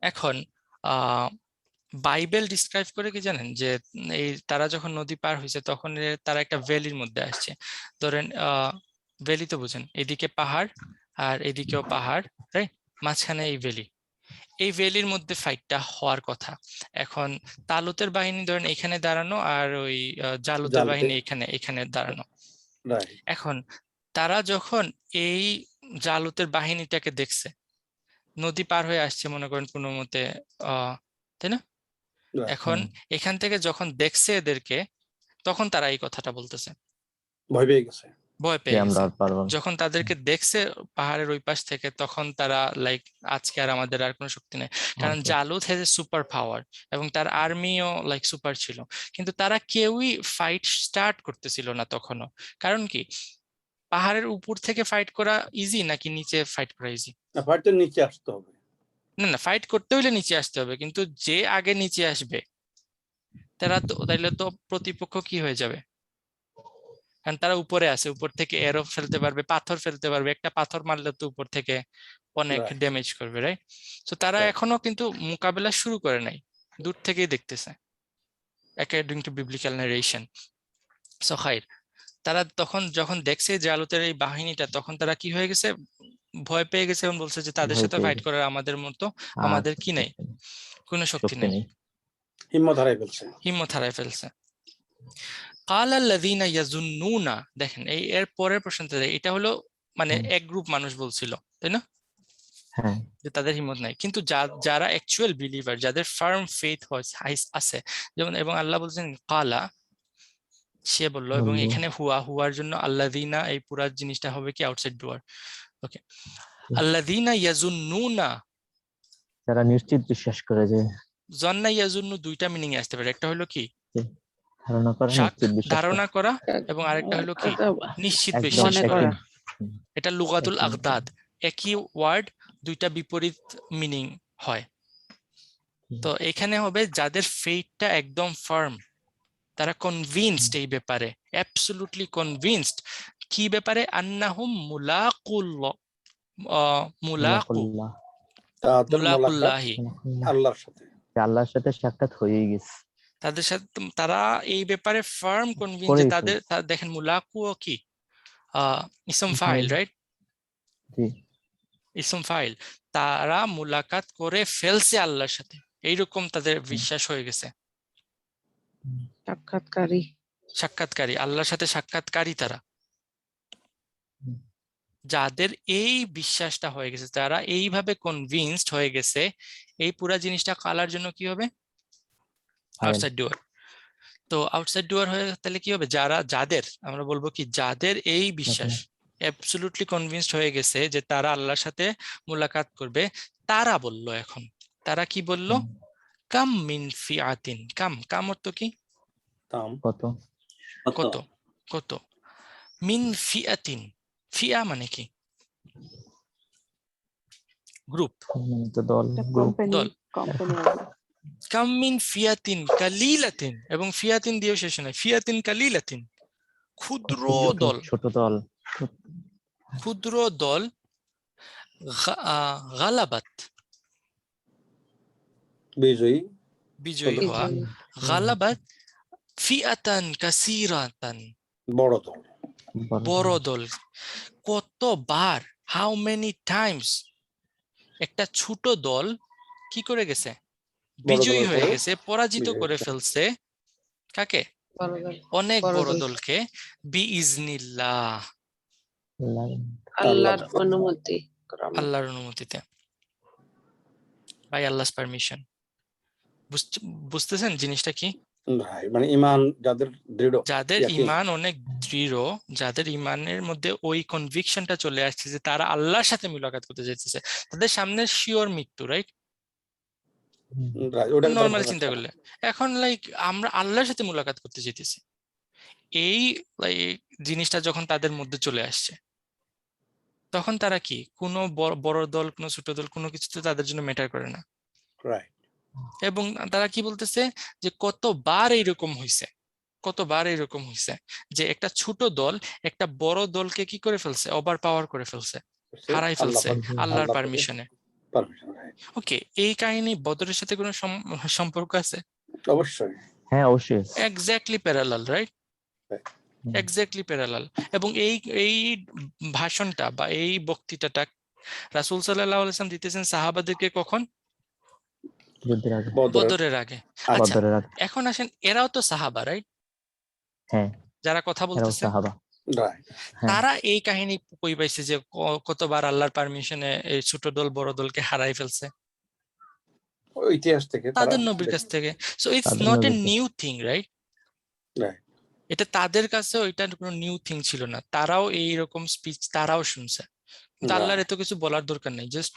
এখন বাইবেল ডিসক্রাইব করে কি জানেন, যে এই তারা যখন নদী পার হয়েছে তখন তারা একটা ভ্যালির মধ্যে আসছে। ধরেন ভ্যালি তো বুঝেন, এদিকে পাহাড় আর এদিকেও পাহাড়, রাইট, মাঝখানে এই ভ্যালি। এই ভ্যালির মধ্যে ফাইটটা হওয়ার কথা। এখন তালুতের বাহিনী ধরেন এখানে দাঁড়ানো আর ওই জালুতের বাহিনী এখানে এখানে দাঁড়ানো। এখন তারা যখন এই জালুতের বাহিনীটাকে দেখছে, নদী পার হয়ে আসছে মনে করেন কোনো মতে, তাই না? এখন এখান থেকে যখন দেখছে এদেরকে, তখন তারা এই কথাটা বলতেছে, ভয় পেয়ে গেছে। ভয় পেয়ে গেছে। যখন তাদেরকে দেখছে পাহাড়ের ওই পাশ থেকে, তখন তারা লাইক আজকে আর আমাদের আর কোনো শক্তি নেই। কারণ Jalut has a super power এবং তার আর্মিও লাইক সুপার ছিল, কিন্তু তারা কেউই ফাইট স্টার্ট করতেছিল না তখনও। কারণ কি, পাহাড়ের উপর থেকে ফাইট করা ইজি নাকি নিচে ফাইট করা ইজি? ফাইট তো নিচে আসতে হবে। না না, ফাইট করতে হইলে নিচে আসতে হবে, কিন্তু যে আগে নিচে আসবে তাইলে তো প্রতিপক্ষ কি হয়ে যাবে? কারণ তারা উপরে আছে, উপর থেকে এরো ফেলতে পারবে, পাথর ফেলতে পারবে, একটা পাথর মারলে তো উপর থেকে অনেক ড্যামেজ করবে, রাইট? তো তারা এখনো কিন্তু মোকাবেলা শুরু করে নাই, দূর থেকেই দেখতেছে according to biblical narration. So খাইর, তারা তখন যখন দেখছে জালুতের এই বাহিনীটা, তখন তারা কি হয়ে গেছে, ভয় পেয়ে গেছে এবং বলছে যে তাদের সাথে ফাইট করার আমাদের মতো আমাদের কি নাই, কোনো শক্তি নেই, হিম্মত হারাই ফেলছে। কালা আল্লাযীনা ইয়াযুন্নুনা, দেখেন এই এর পরের প্রশ্নটা, এটা হলো মানে এক গ্রুপ মানুষ বলছিল, তাই না, যে তাদের হিম্মত নাই। কিন্তু যারা অ্যাকচুয়াল বিলিভার, যাদের ফার্ম ফেথ আছে, যেমন এবং আল্লাহ বলছেন কালা, সে বললো, এবং এখানে হুয়ার জন্য আল্লাযীনা, এই পুরা জিনিসটা হবে কি আউটসাইড ডুয়ার। ওকে, আল্লাযীনা ইয়াযুন্নুনা, যারা নিশ্চিত বিশ্বাস করে। যে জন্না ইয়াজুন্নু দুইটা মিনিং এ আসতে পারে, একটা হলো কি ধারণা করা, নিশ্চিত বিশ্বাস ধারণা করা, এবং আরেকটা হলো কি নিশ্চিত বিশ্বাস করা। এটা লুগাতুল আগদাদ, একই ওয়ার্ড, দুইটা বিপরীত মিনিং হয়। তো এখানে হবে যাদের ফেইথটা একদম ফার্ম, তারা কনভিন্সড এই ব্যাপারে, অ্যাবসলিউটলি কনভিন্সড। কি ব্যাপারে? আন্নাহুম মুলাকুল্লাহি, আল্লাহর সাথে সাক্ষাৎ হয়ে গেছে তাদের সাথে। তারা এই ব্যাপারে ফার্ম কনভিন্স যে তাদের, দেখেন মুলাকু কি ইসম ফাইল, রাইট? ইসম ফাইল, তারা মুলাকাত করে ফেলছে আল্লাহর সাথে, এইরকম তাদের বিশ্বাস হয়ে গেছে। সাক্ষাৎকারী, আল্লাহর সাথে সাক্ষাৎকারী তারা। যাদের এই বিশ্বাসটা হয়ে গেছে, যারা এইভাবে কনভিন্সড হয়ে গেছে, এই পুরা জিনিসটা কালার জন্য কি হবে? আউটসাইড ডোর। তো আউটসাইড ডোর হয়ে তাহলে কি হবে? যাদের আমরা বলবো কি, যাদের এই বিশ্বাস অ্যাবসলিউটলি কনভিন্সড হয়ে গেছে যে তারা আল্লাহর সাথে মুলাকাত করবে, তারা বলল, এখন তারা কি বলল? কাম মিন ফিআতিন, কাম অর্থ কি? কত কত কত, মিন ফিআতিন, ফিয়া মানে কি? গ্রুপ, দল। কাম মিন ফিয়াতিন কালিলাতিন, এবং ফিয়াতিন দিয়েও শেষ নয়, ফিয়াতিন কালিলাতিন, ক্ষুদ্র দল, ছোট দল, ক্ষুদ্র দল, গালাবাত, বিজয়ী হওয়া, গালাবাত ফিআতান কাসীরাতান, বড় দল। কতবার, হাউ মেনি টাইমস একটা ছোট দল কি করে গেছে? বিজয়ী হয়ে গেছে, পরাজিত করে ফেলছে কাকে? অনেক বড় দলকে। বিইজনিল্লাহ, আল্লাহর অনুমতিতে, বাই আল্লাহস পারমিশন। বুঝতেছেন জিনিসটা কি? মানে ঈমান যাদের দৃঢ়, যাদের ঈমান অনেক দৃঢ়, যাদের ঈমানের মধ্যে ওই কনভিকশনটা চলে আসছে যে তারা আল্লাহর সাথে মুলাকাত করতে যাইতেছে, তাদের সামনে শিওর মৃত্যু, রাইট? নরমালি চিন্তা করলে এখন লাইক আমরা আল্লাহর সাথে মুলাকাত করতে যেতেছি, এই জিনিসটা যখন তাদের মধ্যে চলে আসছে, তখন তারা কি কোনো বড় দল, কোনো ছোট দল, কোনো কিছু তো তাদের জন্য ম্যাটার করে না। এবং তারা কি বলতেছে যে কতবার এইরকম হয়েছে, যে একটা ছোট দল একটা বড় দলকে কি করে ফেলছে? ওভার পাওয়ার করে ফেলছে, হারাই ফেলছে আল্লাহর পারমিশনে। Permission, right. ওকে, এই কাহিনী বদরের সাথে কোনো সম্পর্ক আছে? অবশ্যই। হ্যাঁ অবশ্যই আছে। Exactly parallel, right? Hmm. Exactly parallel. এবং এই ভাষণটা বা এই বক্তৃতাটা রাসূল সাল্লাল্লাহু আলাইহি ওয়াসাল্লাম দিতেছেন সাহাবাদেরকে কখন? যুদ্ধের আগে। বদরের আগে। আচ্ছা, বদরের আগে। এখন আসেন, এরাও তো সাহাবা, রাইট? হ্যাঁ যারা কথা এরাও বলতেছে, সাহাবা। রাইট। হ্যাঁ তারা এই কাহিনী কই পাইছে যে কতবার আল্লাহর পারমিশনে এই ছোট দল বড় দলকে হারাই ফেলছে? ওই ইতিহাস থেকে তারা তাদের নবীর কাছ থেকে। সো ইটস তাদের নট এ নবীর কাছ নিউ থিং, রাইট? রাইট। এটা তাদের কাছেও এটা কোনো নিউ থিং ছিল না, তারাও এইরকম স্পিচ তারাও শুনছে। কিন্তু আল্লাহর এত কিছু বলার দরকার নেই। জাস্ট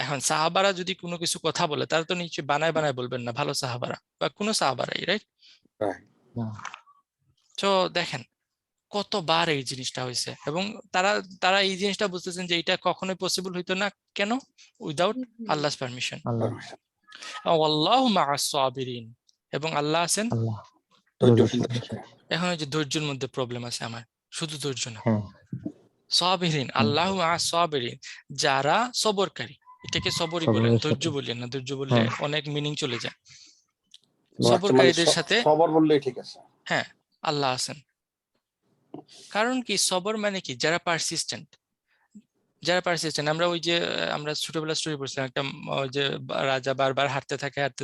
এখন সাহাবারা যদি কোনো কিছু কথা বলে, তারা তো নিশ্চয়ই বানায় বানায় বলবেন না, ভালো সাহাবারা বা কোনো সাহাবারাই, রাইট? রাইট। না। তো দেখেন কতবার এই জিনিসটা হয়েছে, এবং তারা তারা এই জিনিসটা বুঝতেছেন যে এটা কখনোই পসিবল হইতো না। কেন? Without Allah's permission. Allah permission. ওয়াল্লাহু মাআস সাবিরিন, এবং আল্লাহ আছেন আল্লাহ ধৈর্যশীলদের সাথে। এখন ওই যে ধৈর্যের মধ্যে প্রবলেম আছে আমার, শুধু ধৈর্য না, হ্যাঁ সাবিরিন, আল্লাহু মাআস সাবিরিন, যারা সবরকারী। এটাকে সবরই বলেন, সবরের ধৈর্য সাথে। বললেন না, ধৈর্য বললে হ্যাঁ অনেক মিনিং চলে যায়। আচ্ছা, মানে সবরকারীদের সাথে সবর বললেই ঠিক আছে। হ্যাঁ আল্লাহ আছেন। কারণ কি সবর মানে কি? যারা পারসিস্টেন্ট, যারা পারসিস্টেন্ট। আমরা ওই যে আমরা ছোটবেলা স্টোরি পড়ছিলাম একটা, ওই যে রাজা বারবার হারতে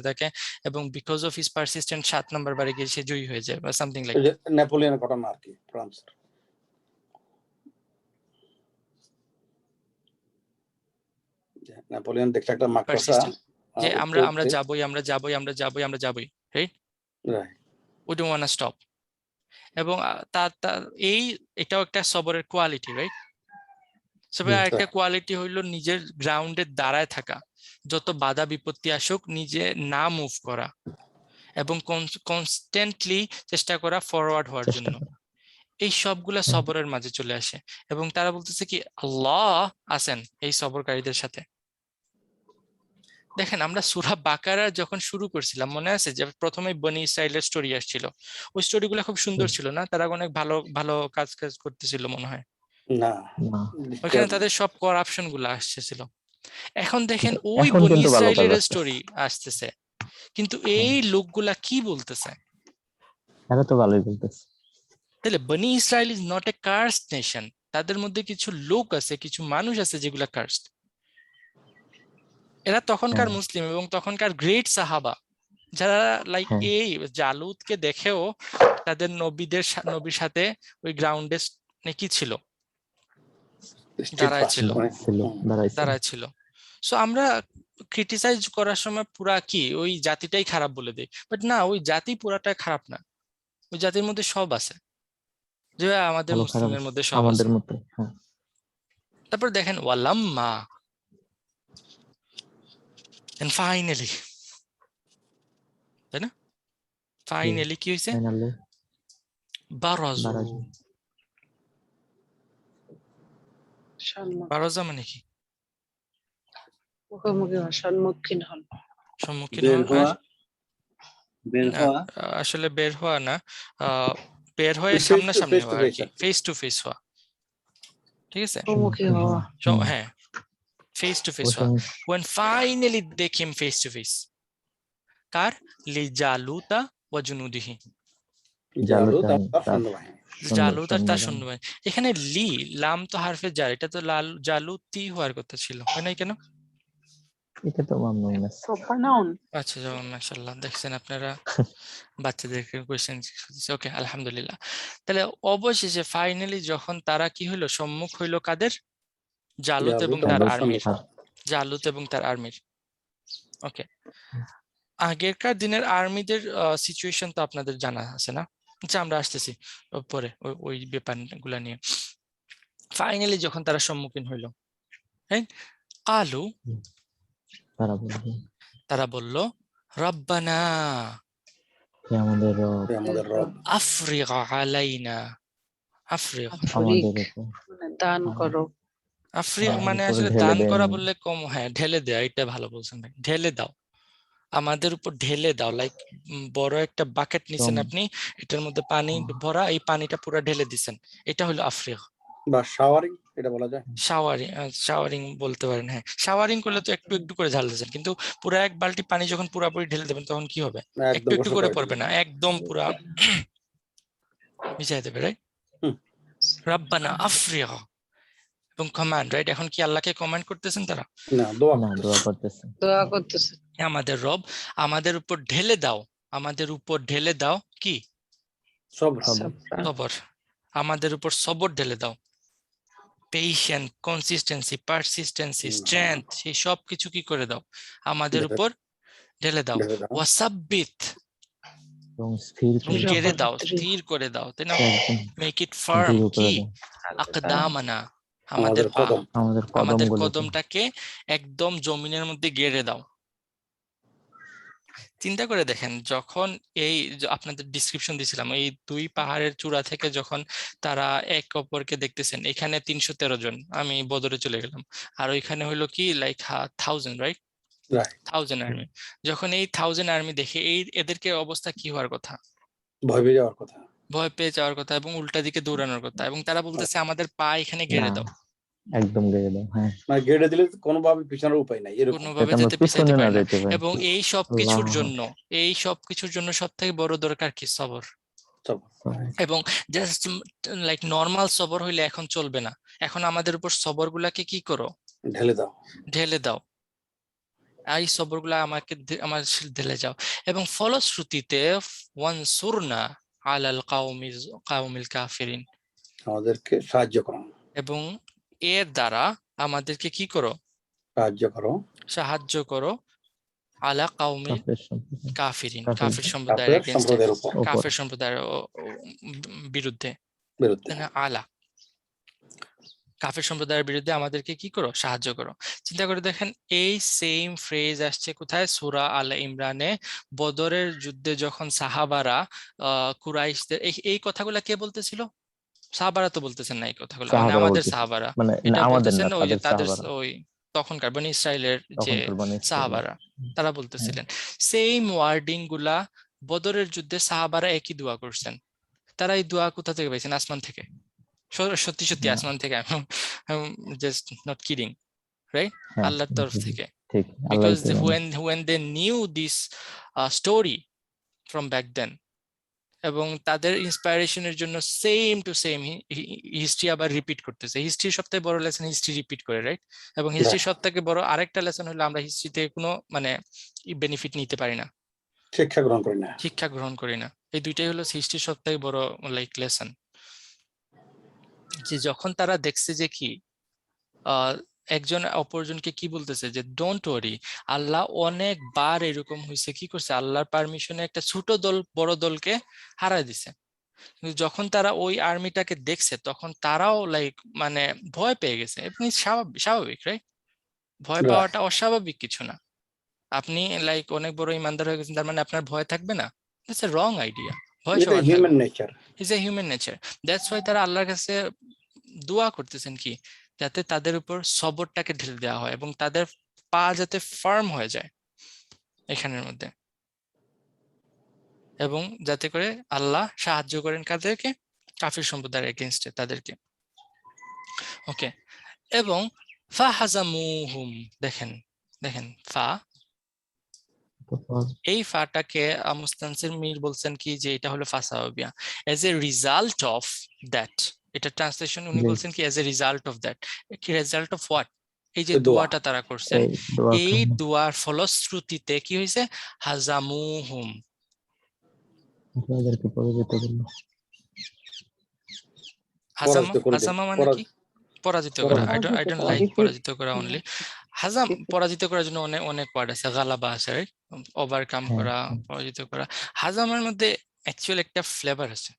থাকে এবং বিকজ অফ হিজ পারসিস্টেন্ট 7 নম্বর বারে গিয়ে সে জয়ী হয়ে যায় বা সামথিং লাইক। এই যে নেপোলিয়নের ঘটনা আর কি, ফ্রান্সের। নেপোলিয়ন দেখলে একটা মাকড়সা পারসিস্টেন্ট, যে আমরা উঠতে আমরা উঠতে, যাবই, right? Right. We don't want to stop. এবং তার এটাও একটা সবরের কোয়ালিটি, রাইট? তবে আরেকটা কোয়ালিটি হইলো নিজের গ্রাউন্ডে দাঁড়ায় থাকা, যত বাধা বিপত্তি আসুক নিজে না মুভ করা এবং কনস্ট্যান্টলি চেষ্টা করা ফরওয়ার্ড হওয়ার জন্য। এই সবগুলা হ্যাঁ। সবরের মাঝে চলে আসে, এবং তারা বলতেছে কি আল্লাহ আছেন এই সবরকারীদের সাথে। দেখেন আমরা সূরা বাকারা যখন শুরু করছিলাম, মনে আছে যে প্রথমে বনি ইসরাইলের স্টোরি আসছিল, ওই স্টোরিগুলো খুব সুন্দর ছিল না? তারা অনেক ভালো ভালো কাজ করতেছিল মনে হয়। না, না ওইখানে তাদের সব করাপশন গুলো আসছিল। এখন দেখেন ওই এখন বনি কিন্তু ভালো কাজ ইসরাইলের আসছে। স্টোরি আসতেছে, কিন্তু এই লোকগুলা কি বলতেছে? এরা তো ভালোই বলতেছে। তাহলে বনি Israil is not a cursed nation. তাদের মধ্যে কিছু লোক আছে, কিছু মানুষ আছে যেগুলা কার্সড। এরা তখনকার হ্যাঁ। মুসলিম এবং তখনকার গ্রেট সাহাবা, যারা লাইক হ্যাঁ। এই জালুতকে দেখেও তাদের নবীর সাথে ওই গ্রাউন্ডে কি ছিল, দাঁড়ায় ছিল, দাঁড়ায় ছিল। সো আমরা ক্রিটিসাইজ করার সময় পুরা কি ওই জাতিটাই খারাপ বলে দেই, বাট না, ওই জাতি পুরাটা খারাপ না, ওই জাতির মধ্যে সব আছে, যে আমাদের ভালো খারাপ মুসলিমের মধ্যে সব আছে। আমাদের মতো। হ্যাঁ। তারপর দেখেন ওয়ালাম্মা, এন্ড ফাইনালি, তাই না? ফাইনালি কি হয়েছে? ফাইনালি বারাজু। বারাজু। বারাজা মানে কি? মুখোমুখি হওয়া, সম্মুখীন হল। সম্মুখীন বের হওয়া। হওয়া, বের না, হওয়া, আসলে বের হওয়া না, বের হয়ে Face to সামনাসামনি face to হওয়া আর face কি, আর কি। ফেস টু ফেস হওয়া। ঠিক আছে, মুখোমুখি হওয়া। হ্যাঁ, ফেস টু ফেস হওয়া। when finally they came face to face, কার? লিজালুতা ওয়া জুনুদিহি, জালুত আর তার সৈন্যবাহিনী। জালুত আর তার সৈন্যবাহিনী। এখানে লি লাম তো হারফে জার, এটা তো জালুতি হওয়ার কথা ছিল, হয় নাই কেন? এটা তো মামনুন আছে। Proper noun. আচ্ছা, যেমন মাশাআল্লাহ, দেখছেন আপনারা বাচ্চাদেরকে কোয়েশ্চেন। ওকে, আলহামদুলিল্লাহ। তাহলে অবশেষে ফাইনালি যখন তারা কি হইলো, সম্মুখ হইলো কাদের? জালুত এবং তার আর্মির। জালুত এবং তার আর্মির। ওকে, আগেরকার দিনের আর্মিদের সিচুয়েশন তো আপনাদের জানা আছে না? আচ্ছা, আমরা আসতেছি পরে ওই ব্যাপারগুলা নিয়ে। ফাইনালি যখন তারা সম্মুখীন হইলো, হ্যাঁ, কালু, তারা বলল রব্বানা, হে আমাদের রব, আফরিগ আলাইনা। আফরিগ, আফরিক মানে দান করো। আফরিগ মানে আমাদের উপর আসলে ঢেলে দান দেন। করা বললে কম, হ্যাঁ ঢেলে দেওয়া, এটা ভালো বলছেন ভাই, ঢেলে দাও, আমাদের উপর ঢেলে দাও। লাইক বড় একটা বাকেট নিছেন আপনি, এটার মধ্যে পানি ভরা, এই পানিটা পুরো ঢেলে দিছেন, এটা হলো আফরিগ। বা শাওয়ারিং, এটা বলা যায়? শাওয়ারিং বলতে পারেন, হ্যাঁ। শাওয়ারিং করলে তো একটু একটু করে ঢালতেছেন, কিন্তু পুরো এক বালতি পানি যখন পুরাপুরি ঢেলে দেবেন তখন কি হবে? না, একটু একদম একটু গোসল করে করে পড়বে দিবে। না, একদম পুরা মিশাই দেবে, রাইট? হুম। রাব্বানা আফরিগh, এবং কমান্ড, রাইট? এখন কি আল্লাহকে কমান্ড করতেছেন তারা? না, দোয়া না, করতেছে। দোয়া করতেছে। দোয়া করতেছে। হে আমাদের রব, আমাদের উপর ঢেলে দাও, আমাদের উপর ঢেলে দাও কি? সবর। সাবরা। সবর। আমাদের উপর সবর ঢেলে দাও। পেশেন্ট, কনসিস্টেন্সি, পারসিস্টেন্সি, স্ট্রেংথ, সেই সব কিছু কি করে দাও? আমাদের ঢেলে- উপর ঢেলে দাও। ঢেলে দাও। ওয়াসাব্বিত, এবং স্থির এবং করে গেড়ে দাও, জবরদস্ত। স্থির করে দাও, তাই না? একদম মেক ইট ফার্ম, দৃঢ় করে কি? দাও আকদামানা, আমাদের আমাদের পা, কদম। আমাদের আমাদের কদমগুলোকে। কদমটাকে একদম জমিনের মধ্যে গেড়ে দাও। চিন্তা করে দেখেন, যখন এই আপনাদের ডিসক্রিপশন দিছিলাম, এই দুই পাহাড়ের চূড়া থেকে যখন তারা এক অপরকে দেখতেছেন, এখানে 313 জন, আমি বদরে চলে গেলাম, আর ওইখানে হইলো কি লাইক 1000, রাইট? Right. 1000 আর্মি। যখন এই 1000 আর্মি দেখে, এই এদেরকে অবস্থা কি হওয়ার কথা? ভয় পেয়ে যাওয়ার কথা। ভয় পেয়ে যাওয়ার কথা, এবং উল্টা দিকে দৌড়ানোর কথা, এবং তারা বলতেছে আমাদের পা এখানে গেড়ে না, দাও, একদম গেড়ে দাও। হ্যাঁ, মানে গেড়ে দিলে কোনোভাবে পিছানোর উপায় নাই, এরকম। কোনোভাবে যাতে আমরা যাতে পিছাইতে পিছনে না পারে না। যেতে পারি। এবং এই সব আল্লাহ কিছুর জন্য, এই সব কিছুর জন্য সব থেকে বড় দরকার কি? সবর। সবর। এবং জাস্ট লাইক নর্মাল সবর হইলে এখন চলবে না, এখন আমাদের উপর সবর গুলাকে কি করো? ঢেলে দাও। ঢেলে দাও। এই সবর গুলা আমাকে আমার ঢেলে যাও, এবং ফলশ্রুতিতে ওয়ানসুরনা আলাল কাউমিল কাফিরিন, আমাদেরকে সাহায্য করো। এবং এর দ্বারা আমাদেরকে কি করো? সাহায্য করো। সাহায্য করো আলা কাউমিল কাফের সম্প্রদায়। কাফিরিন, কাফির কাফির সম্প্রদায়ের কাফের এগেইনস্টে, সম্প্রদায়ের উপর। উপর। কাফের সম্প্রদায়ের বিরুদ্ধে, বিরুদ্ধে। তাই না? আলা, কাফের সম্প্রদায়ের বিরুদ্ধে আমাদেরকে কি করো? সাহায্য করো। চিন্তা করে দেখেন, এই সেম ফ্রেজ আসছে কোথায়? সূরা আল ইমরানে। বদরের যুদ্ধে যখন সাহাবারা কুরাইশদের, এই কথাগুলা কে বলতেছিল? সাহাবারা তো বলতেছেন না এই কথাগুলো, মানে সাহাবারা আমাদের বলতেছে, সাহাবারা মানে এটা আমাদের বলতেছেন, না, ওই যে তাদের তাদের সাহাবারা, ওই তখনকার বনি ইসরায়েলের যে তখনকার বনী ইসরায়েলের। সাহাবারা, তারা বলতেছিলেন সেম ওয়ার্ডিং গুলা। বদরের যুদ্ধে সাহাবারা একই দোয়া করছেন। তারা এই দোয়া কোথা থেকে পাইছেন? আসমান থেকে। সত্যি সত্যি হ্যাঁ। আসমান থেকে, জাস্ট নট কিডিং, রাইট? হ্যাঁ, আল্লাহর তরফ থেকে। ঠিক, আল্লাহ বিকজ থেকে মানে। when they knew this story from back then, এবং তাদের ইন্সপায়ারেশনের জন্য সেম টু সেম হিস্ট্রি আবার রিপিট করতেছে। হিস্ট্রির সবথেকে বড় লেসন হিস্ট্রি রিপিট করে, রাইট? এবং হিস্ট্রির সবথেকে বড় আরেকটা লেসন হলো আমরা হিস্ট্রি থেকে কোনো মানে বেনিফিট নিতে পারি না, শিক্ষা গ্রহণ করি না। শিক্ষা গ্রহণ করি না। এই দুইটাই হলো হিস্ট্রির সবথেকে বড় লাইক লেসন। যে যখন তারা দেখছে যে কি একজন অপরজনকে কি বলতেছে যে ডোন্ট ওয়ারি, আল্লাহ অনেকবার এরকম হয়েছে, কি করছে? আল্লাহর পারমিশনে একটা ছোট দল বড় দলকে হারায় দিছে। কিন্তু যখন তারা ওই আর্মিটাকে দেখছে তখন তারাও লাইক মানে ভয় পেয়ে গেছে। এমনি স্বাভাবিক, রাইট? ভয় Right. পাওয়াটা অস্বাভাবিক কিছু না। আপনি লাইক অনেক বড় ইমানদার হয়ে গেছেন, তার মানে আপনার ভয় থাকবে না? It's a wrong idea. ভয় এটা সবার থাকবে, human nature. It's a human nature. That's why তারা আল্লাহর কাছে দোয়া করতেছেন কি, যাতে তাদের উপর সবরটাকে ঢেলে দেওয়া হয় এবং তাদের পা যাতে ফার্ম হয়ে যায় এখানের মধ্যে, এবং যাতে করে আল্লাহ সাহায্য করেন কাদেরকে? কাফির সম্প্রদায়ের এগেইনস্টে তাদেরকে। ওকে, এবং ফা হাজামুহুম, দেখেন দেখেন ফা, এই ফাটাকে মুস্তানসির মির বলছেন কি যে এটা হলো ফাসাওয়াবিয়া, as a result of that. এটা ট্রান্সলেশন উনি বলছেন কি as a result of that. কি রিজাল্ট অফ হোয়াট? এই যে এই দোয়া। দোয়াটা তারা করছেন, এই দোয়া এই করুন। দোয়ার ফলশ্রুতিতে কি হয়েছে? হাজামুহুম, তাদেরকে পরাজিত করলো। হাজামা, পরাজিত করে দেয়। হাজামা মানে কি? পরাজিত করা। I don't like Defeat. পরাজিত করা অনলি। হাজাম, Defeat. পরাজিত করার জন্য অনেক অনেক ওয়ার্ড আছে, গালাবা আছে, রাইট? ওভারকাম হ্যাঁ, করা, হ্যাঁ। পরাজিত করা। হাজামের মধ্যে অ্যাকচুয়াল একটা ফ্লেভার আছে,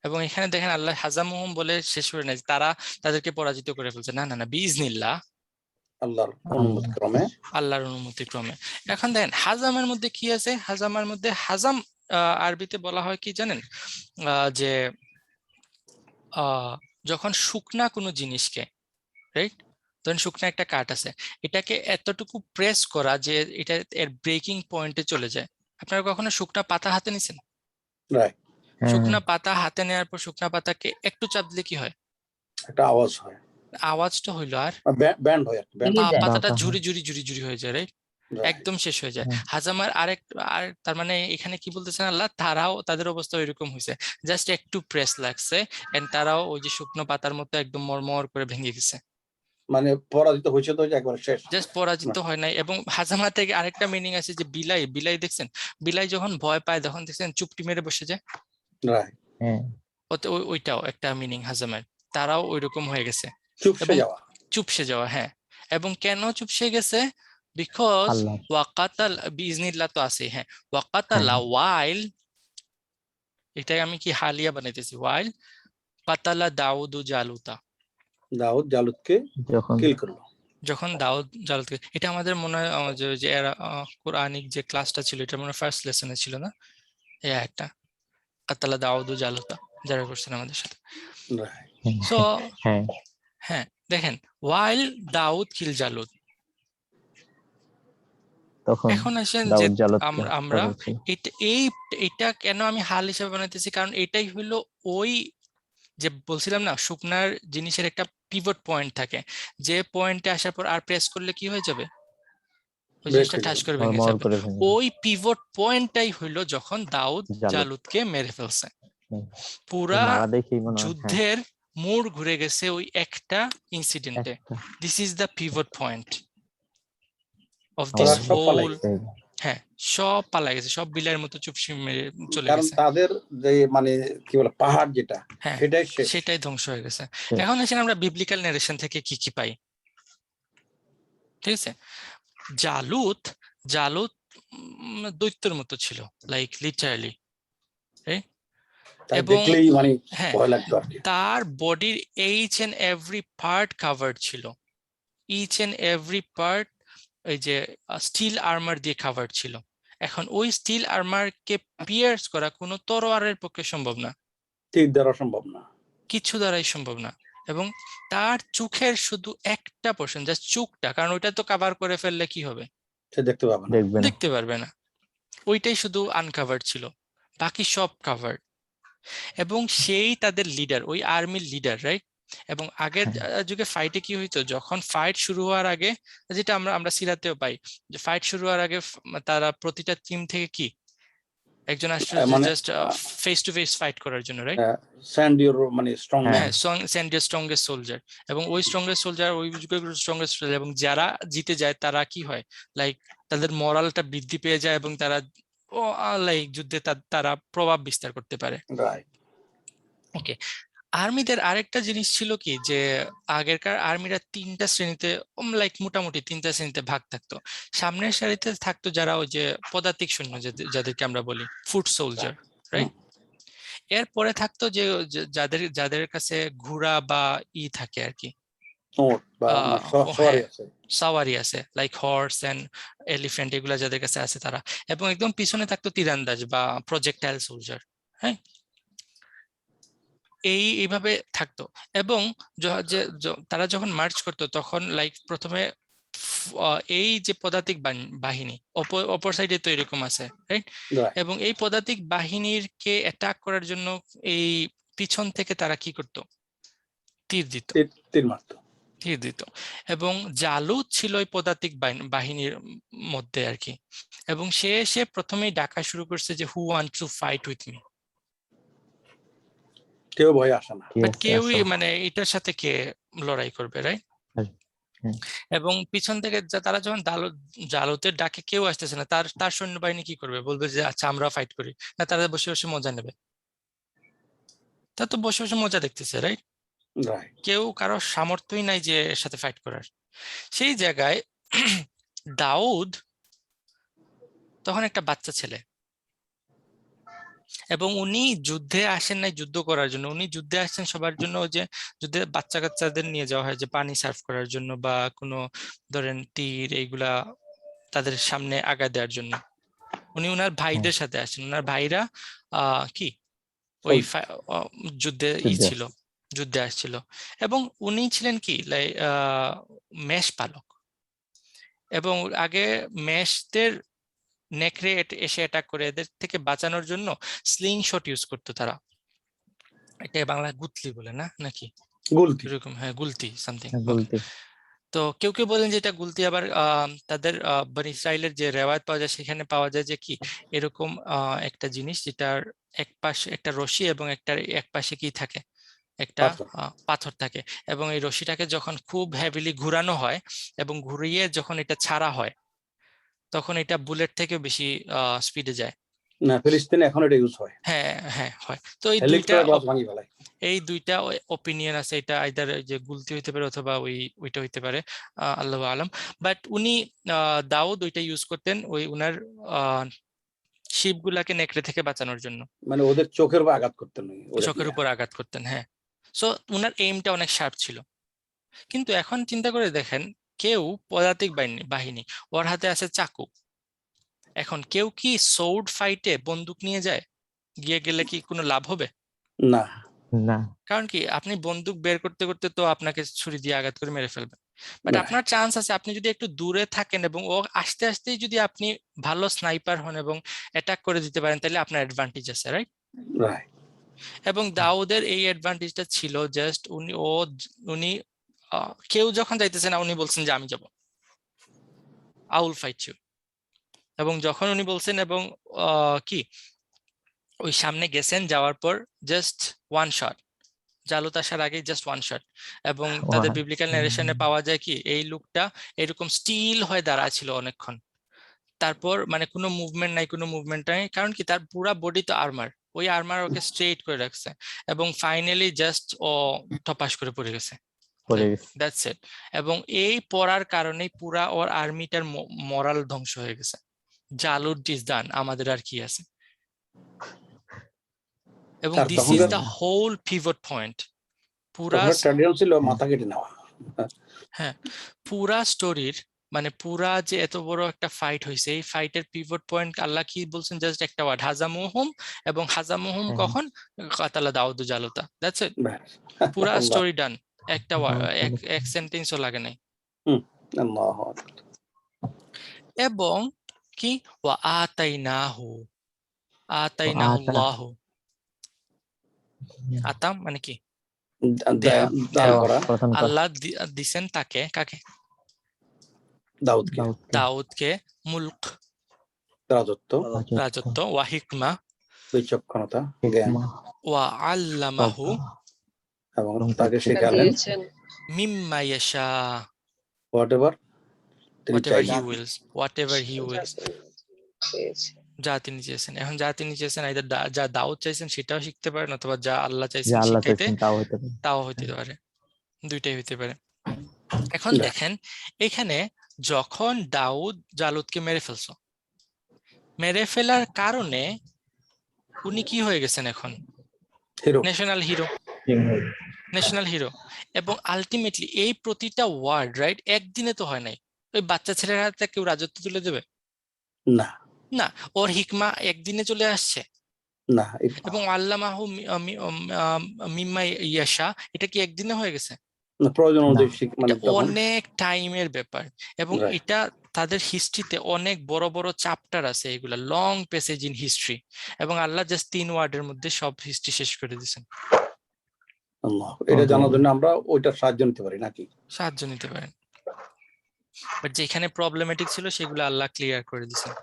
এবং এখানে দেখেন আল্লাহ হাজামুহুম বলে শেষ করে নাই, তারা তাদেরকে পরাজিত করে ফেলছে। না না না, বিইজনিল্লাহ, আল্লাহর অনুমতি ক্রমে। আল্লাহর অনুমতি ক্রমে। এখন দেখেন হাজামের মধ্যে কি আছে? হাজামের মধ্যে হাজাম আরবিতে বলা হয় কি জানেন? যে যখন শুকনা কোনো জিনিসকে, রাইট, ধরেন শুকনা একটা কাঠ আছে, এটাকে এতটুকু প্রেস করা যে এটা এর ব্রেকিং পয়েন্টে চলে যায়। আপনারা কখনো শুকনা পাতা হাতে নিছেন? রাইট। হ্যাঁ, শুকনা পাতা হাতে নেওয়ার পর শুকনা পাতাকে একটু চাপ দিলে কি হয়? একটা আওয়াজ হয়। আওয়াজটা হইলো আর ব্যান্ড হয় আর কি, ব্যান্ড ভেঙে যায়। পাতাটা বাঁকা হয়। ঝুরি ঝুরি ঝুরি ঝুরি হয়ে যায়, রাইট? একদম শেষ হয়ে যায়। হ্যাঁ। হাজামার আর তার মানে এখানে কি বলতেছেন আল্লাহ, তাদের অবস্থা ওইরকম হয়েছে, জাস্ট একটু প্রেস লাগছে এন্ড তারাও ওই যে শুকনো পাতার মতো একদম মরমর করে ভেঙে গেছে। মানে পরাজিত হয়েছে তো একবার শেষ। জাস্ট পরাজিত হয় নাই। এবং হাজামা থেকে আরেকটা মিনিং আছে যে বিলাই দেখছেন, বিলাই যখন ভয় পায় তখন দেখছেন চুপটি মেরে বসে যায়, রাইট, হ্যাঁ, ওইটাও একটা মিনিং হাজামের। তারাও ওইরকম হয়ে গেছে, চুপসে এবং যাওয়া। চুপসে যাওয়া। হ্যাঁ, এবং কেন চুপসে গেছে? বিকজ আল্লাহ। ওয়াকাতাল বিইজনিল্লাহ তো আছে, হ্যাঁ, ওয়াকাতালা হ্যাঁ। ওয়াইল, এটাই আমি কি হালিয়া বানাইতেছি, ওয়াইল কাতালা দাউদু জালুতা, দাউদ জালুদকে যখন কিল করলো। যখন দাউদ জালুতকে, এটা আমাদের মনে হয় যে কোরআনিক যে ক্লাসটা ছিল এটা মনে হয় ফার্স্ট লেসনে ছিল না, এই একটা কাতালা দাউদু জালুতা যারা করছেন আমাদের সাথে। রাইট, সো হ্যাঁ, হ্যাঁ, দেখেন ওয়াইল দাউদ কিল জালুত। তখন এখন আসেন যে দাউদ জালুদকে আমরা হত্যা করেছিল। এটা কেন আমি হাল হিসেবে বানাইতেছি, কারণ এটাই হইলো ওই যে বলছিলাম না, শুকনার জিনিসের একটা পিভট পয়েন্ট থাকে, যে পয়েন্টে আসার পর আর প্রেস করলে কি হয়ে যাবে, ওই ব্রেক জিনিসটা হয়ে ঠাস যাবে। করে ভেঙে মরমর যাবে। করে ভেঙে ওই পিভট পয়েন্টটাই হইলো যখন দাউদ জালুদ। জালুদকে মেরে ফেলছে। হুম। পুরা মারা দেখেই মনে হয়, হ্যাঁ, যুদ্ধের মোড় ঘুরে গেছে ওই একটা ইনসিডেন্টে। একটা this is the pivot point of আমার দিস ওরা সব পালাই হোল। গেছে। হ্যাঁ, সব পালা গেছে, সব বিলাইয়ের মতো চুপসি মেরে চলে কারণ গেছে। তাদের যে মানে কি বলে পাহাড় যেটা, হ্যাঁ, সেটাই শেষ। সেটাই ধ্বংস হয়ে গেছে। শেষ। এখন আসেন আমরা বিবলিক্যাল নারেশন থেকে কি কি পাই, ঠিক আছে? জালুত জালুত দৈত্যের মতো ছিল, লাইক লিটারালি, তাই এবং দেখলেই মানে হ্যাঁ, ভয় লাগতো আর কি। তার বডির each and every part covered ছিল, ইচ এন্ড এভরি পার্ট ওই যে স্টিল আর্মার দিয়ে কাভার্ড ছিল। এখন ওই স্টিল আর্মারকে পিয়ার্স করা কোনো তরোয়ারের পক্ষে সম্ভব না, তীর দ্বারা সম্ভব না। কিছু দ্বারাই সম্ভব না। এবং তার চোখের শুধু একটা পোর্শন, জাস্ট চোখটা, কারণ ওইটা তো কাভার করে ফেললে কি হবে, সে দেখতে পাবে না। দেখবে না। দেখতে পারবে না, ওইটাই শুধু আনকাভার্ড ছিল, বাকি সব কাভার্ড। এবং সেই তাদের লিডার, ওই আর্মির লিডার, রাইট? এবং আগের যুগে ফাইটে কি হইতো, যখন ফাইট শুরু হওয়ার আগে, যেটা আমরা সিরাতেও পাই, যে ফাইট শুরু হওয়ার আগে তারা প্রতিটা টিম থেকে কি একজন আসতো মানে just face to face fight করার জন্য, রাইট? স্যান্ড ইউর মানে স্ট্রং ম্যান। হ্যাঁ, সেন্ড ইউর স্ট্রংগেস্ট সোলজার। এবং ওই স্ট্রংগেস্ট সোলজার, ওই যুগের স্ট্রংগেস্ট সোলজার, এবং যারা জিতে যায় তারা কি হয়, লাইক তাদের মরালটা বৃদ্ধি পেয়ে যায় এবং তারা লাইক যুদ্ধে তারা প্রভাব বিস্তার করতে পারে। রাইট, ওকে, আর্মিদের আরেকটা জিনিস ছিল কি, যে আগেরকার আর্মিরা তিনটা শ্রেণীতে, লাইক মোটামুটি তিনটা শ্রেণীতে ভাগ থাকতো। সামনের সারিতে থাকতো যারা ওই যে পদাতিক সৈন্য, যাদেরকে আমরা বলি ফুট সোলজার, রাইট? এরপরে থাকতো যে যাদের যাদের কাছে ঘোড়া বা থাকে আর কি, ওট বা সওয়ারি আছে। সাওয়ারি আছে, লাইক হর্স এন্ড এলিফ্যান্ট, এগুলা যাদের কাছে আছে তারা। এবং একদম পিছনে থাকতো তীরন্দাজ বা প্রজেক্টাইল সোলজার, হ্যাঁ, এইভাবে থাকতো। এবং তারা যখন মার্চ করতো তখন লাইক প্রথমে এই যে পদাতিক বাহিনী অপর সাইডে তো এরকম আছে, রাইট? এবং এই পদাতিক বাহিনীর কে অ্যাটাক করার জন্য এই পিছন থেকে তারা কি করতো, তীর দিত, তীর মারতো। তীর দিত। এবং জালুদ ছিল ওই পদাতিক বাহিনীর মধ্যে আর কি। এবং সে এসে প্রথমেই ডাকা শুরু করছে যে who want to fight with me. কেউ ভয় আসে না, বাট কেউই মানে এটার সাথে কে লড়াই করবে, রাইট? এবং পিছন থেকে তারা যখন জালুতের ডাকে কেউ আসতেছে না, তার সৈন্যবাহিনী কি করবে, বলবে যে আচ্ছা আমরা ফাইট করি না, তারা বসে বসে মজা নেবে। তা তো বসে বসে মজা দেখতেছে, রাইট? কেউ কারো সামর্থ্যই নাই যে এর সাথে ফাইট করার। সেই জায়গায় দাউদ তখন একটা বাচ্চা ছেলে, এবং উনি যুদ্ধে আসেন নাই যুদ্ধ করার জন্য, উনি যুদ্ধে আসছেন সবার জন্য, যে যুদ্ধে বাচ্চা কাচ্চাদের নিয়ে যাওয়া হয় যে পানি সার্ভ করার জন্য বা কোনো ধরেন তীর এইগুলা তাদের সামনে আগা দেওয়ার জন্য। উনি ওনার ভাইদের সাথে আসেন, ওনার ভাইরা কি ওই যুদ্ধে ছিল, যুদ্ধে আসছিল। এবং উনি ছিলেন কি মেষ পালক, এবং আগে মেষদের নেকড়ে এসে অ্যাটাক করে এদের থেকে বাঁচানোর জন্য স্লিং শট ইউজ করতো তারা। এটা বাংলা গুতলি বলে না নাকি? গুলতি। এরকম, হ্যাঁ গুলতি সামথিং। বলতে তো কেউ কেউ বলেন যে এটা গুলতি, আবার তাদের বনি ইসরাইলের যে রেওয়ায়ত পাওয়া যায় সেখানে পাওয়া যায় যে কি এরকম একটা জিনিস যেটার এক পাশে একটা রশি এবং একটা এক পাশে কি থাকে, একটা পাথর। পাথর থাকে, এবং এই রশিটাকে যখন খুব হেভিলি ঘুরানো হয় এবং ঘুরিয়ে যখন এটা ছাড়া হয় তখন এটা বুলেট থেকে বেশি স্পিডে যায়। না, ফিলিস্তিনে এখন এটা ইউজ হয়, হ্যাঁ হ্যাঁ হয়। তো এই দুইটা হেলিকপ্টার গ্লাস ভাঙি ফেলায়। এই দুইটা ওপিনিয়ন আছে, এটা আইদার যে গুলতি হইতে পারে অথবা ওইটা হইতে পারে, আল্লাহু আলাম। বাট উনি দাউদ ওইটা ইউজ করতেন ওই উনার শিপগুলাকে নেকড়ে থেকে বাঁচানোর জন্য, মানে ওদের চোখের উপর আঘাত করতেন ওরা চোখের দিয়ে। উপর আঘাত করতেন। হ্যাঁ, সো উনার এইমটা অনেক শার্প ছিল। কিন্তু এখন চিন্তা করে দেখেন, কেউ পদাতিক বাহিনী, ওর হাতে আছে চাকু। এখন কেউ কি সোর্ড ফাইটে বন্দুক নিয়ে যায়? গিয়ে গেলে কি কোনো লাভ হবে? না, না কারণ কি আপনি বন্দুক বের করতে করতে তো আপনাকে ছুরি দিয়ে আঘাত করে মেরে ফেলবে। বাট না, আপনার চান্স আছে আপনি যদি একটু দূরে থাকেন এবং ও আস্তে আস্তেই যদি আপনি ভালো স্নাইপার হন এবং অ্যাটাক করে দিতে পারেন, তাহলে আপনার অ্যাডভান্টেজ আছে, রাইট? রাইট। এবং দাউদের এই অ্যাডভান্টেজটা ছিল জাস্ট উনি কেউ যখন যাইতেছে না উনি বলছেন যে আমি যাব, আই উইল ফাইট ইউ। এবং যখন উনি বলছেন এবং কি ওই সামনে গেছেন, যাওয়ার পর জাস্ট ওয়ান শট, জালুত আসার আগে জাস্ট ওয়ান শট। এবং তাদের বিবলিক্যাল ন্যারেশনে পাওয়া যায় কি এই লোকটা এরকম স্টিল হয়ে দাঁড়া ছিল অনেকক্ষণ, তারপর মানে কোনো মুভমেন্ট নাই, কোনো মুভমেন্ট নাই, কারণ কি তার পুরা বডি তো আর্মার, ওই আর্মার ওকে স্ট্রেট করে রাখছে। এবং ফাইনালি জাস্ট ও টপাস করে পড়ে গেছে, পড়ে গেছে। That's it. এবং এই পড়ার কারণেই পুরা ওর আর্মিটার মরাল ধ্বংস হয়ে গেছে। জালুট ইজ ডান, আমাদের আর কি আছে। এবং আর this is the whole pivot point. পুরা ট্র্যাডিশন ছিল মাথা কেটে নেওয়া। হ্যাঁ, পুরা স্টোরির মানে পুরা যে এত বড় একটা ফাইট হয়েছে, এই ফাইটের পিভট পয়েন্ট আল্লাহ কি বলছেন? জাস্ট একটা ওয়ার্ড, হাজামুহুম। এবং হাজামুহুম হ্যাঁ। কখন? কাতালা দাউদ জালুতা, দ্যাটস ইট। ব্যাস। পুরা আল্লাহ। স্টোরি ডান, একটা এক সেন্টেন্সও লাগে নাই। আল্লাহু আকবার। এবং কি ওয়া আতাইনাহু আতাইনাহুল্লাহু, আতাম মানে কি দেয়া, দান দেয়া। করা। প্রথম কথা আল্লাহ দিছেন তাকে, কাকে? দাউদকে দাউদকে মুলক, রাজত্ব, রাজত্ব, ওয়া হিকমা, বিচক্ষণতা, জ্ঞান, ওয়া আল্লামাহু, এবং তাকে শেখালেন দিয়েছেন মিম্মা ইয়াশা, হোয়াটএভার তিনি whatever he চাইছেন। wills, whatever he wills, পেয়েছে। যা তিনি চেয়েছেন। এখন যা তিনি চেয়েছেন either যা দাউদ চাইছেন সেটাও শিখতে পারেন, অথবা যা আল্লাহ যে চাইছেন আল্লাহ শিখাইতে চাইছেন তাও হতে পারে। তাও হইতে পারে, দুইটাই হইতে পারে। এখন না। দেখেন এখানে যখন দাউদ জালুদকে মেরে ফেলছো, মেরে ফেলার কারণে উনি কি হয়ে গেছেন এখন? Hero. National hero, national hero. এবং আলটিমেটলি এই প্রতিটা ওয়ার্ড, রাইট, একদিনে তো হয় নাই। ওই বাচ্চা ছেলের হাতে কেউ রাজত্ব তুলে দেবে না, না, ওর হিকমা একদিনে চলে আসছে। না, এবং আল্লামাহু মিম্মা ইয়াশা, এটা কি একদিনে হয়ে গেছে? প্রয়োজন অনুযায়ী মানে এটা অনেক টাইমের ব্যাপার। এবং Right. এটা তাদের হিস্ট্রিতে অনেক বড় বড় চ্যাপ্টার আছে, এগুলা লং প্যাসেজ ইন হিস্ট্রি। এবং আল্লাহ জাস্ট 3 ওয়ার্ডের মধ্যে সব হিস্ট্রি শেষ করে দিয়েছেন। আল্লাহ, এটা জানার জন্য আমরা ওইটার সাহায্য নিতে পারি নাকি? সাহায্য নিতে পারেন, বাট যেখানে প্রবলেমেটিক ছিল সেগুলো আল্লাহ ক্লিয়ার করে দিয়েছেন।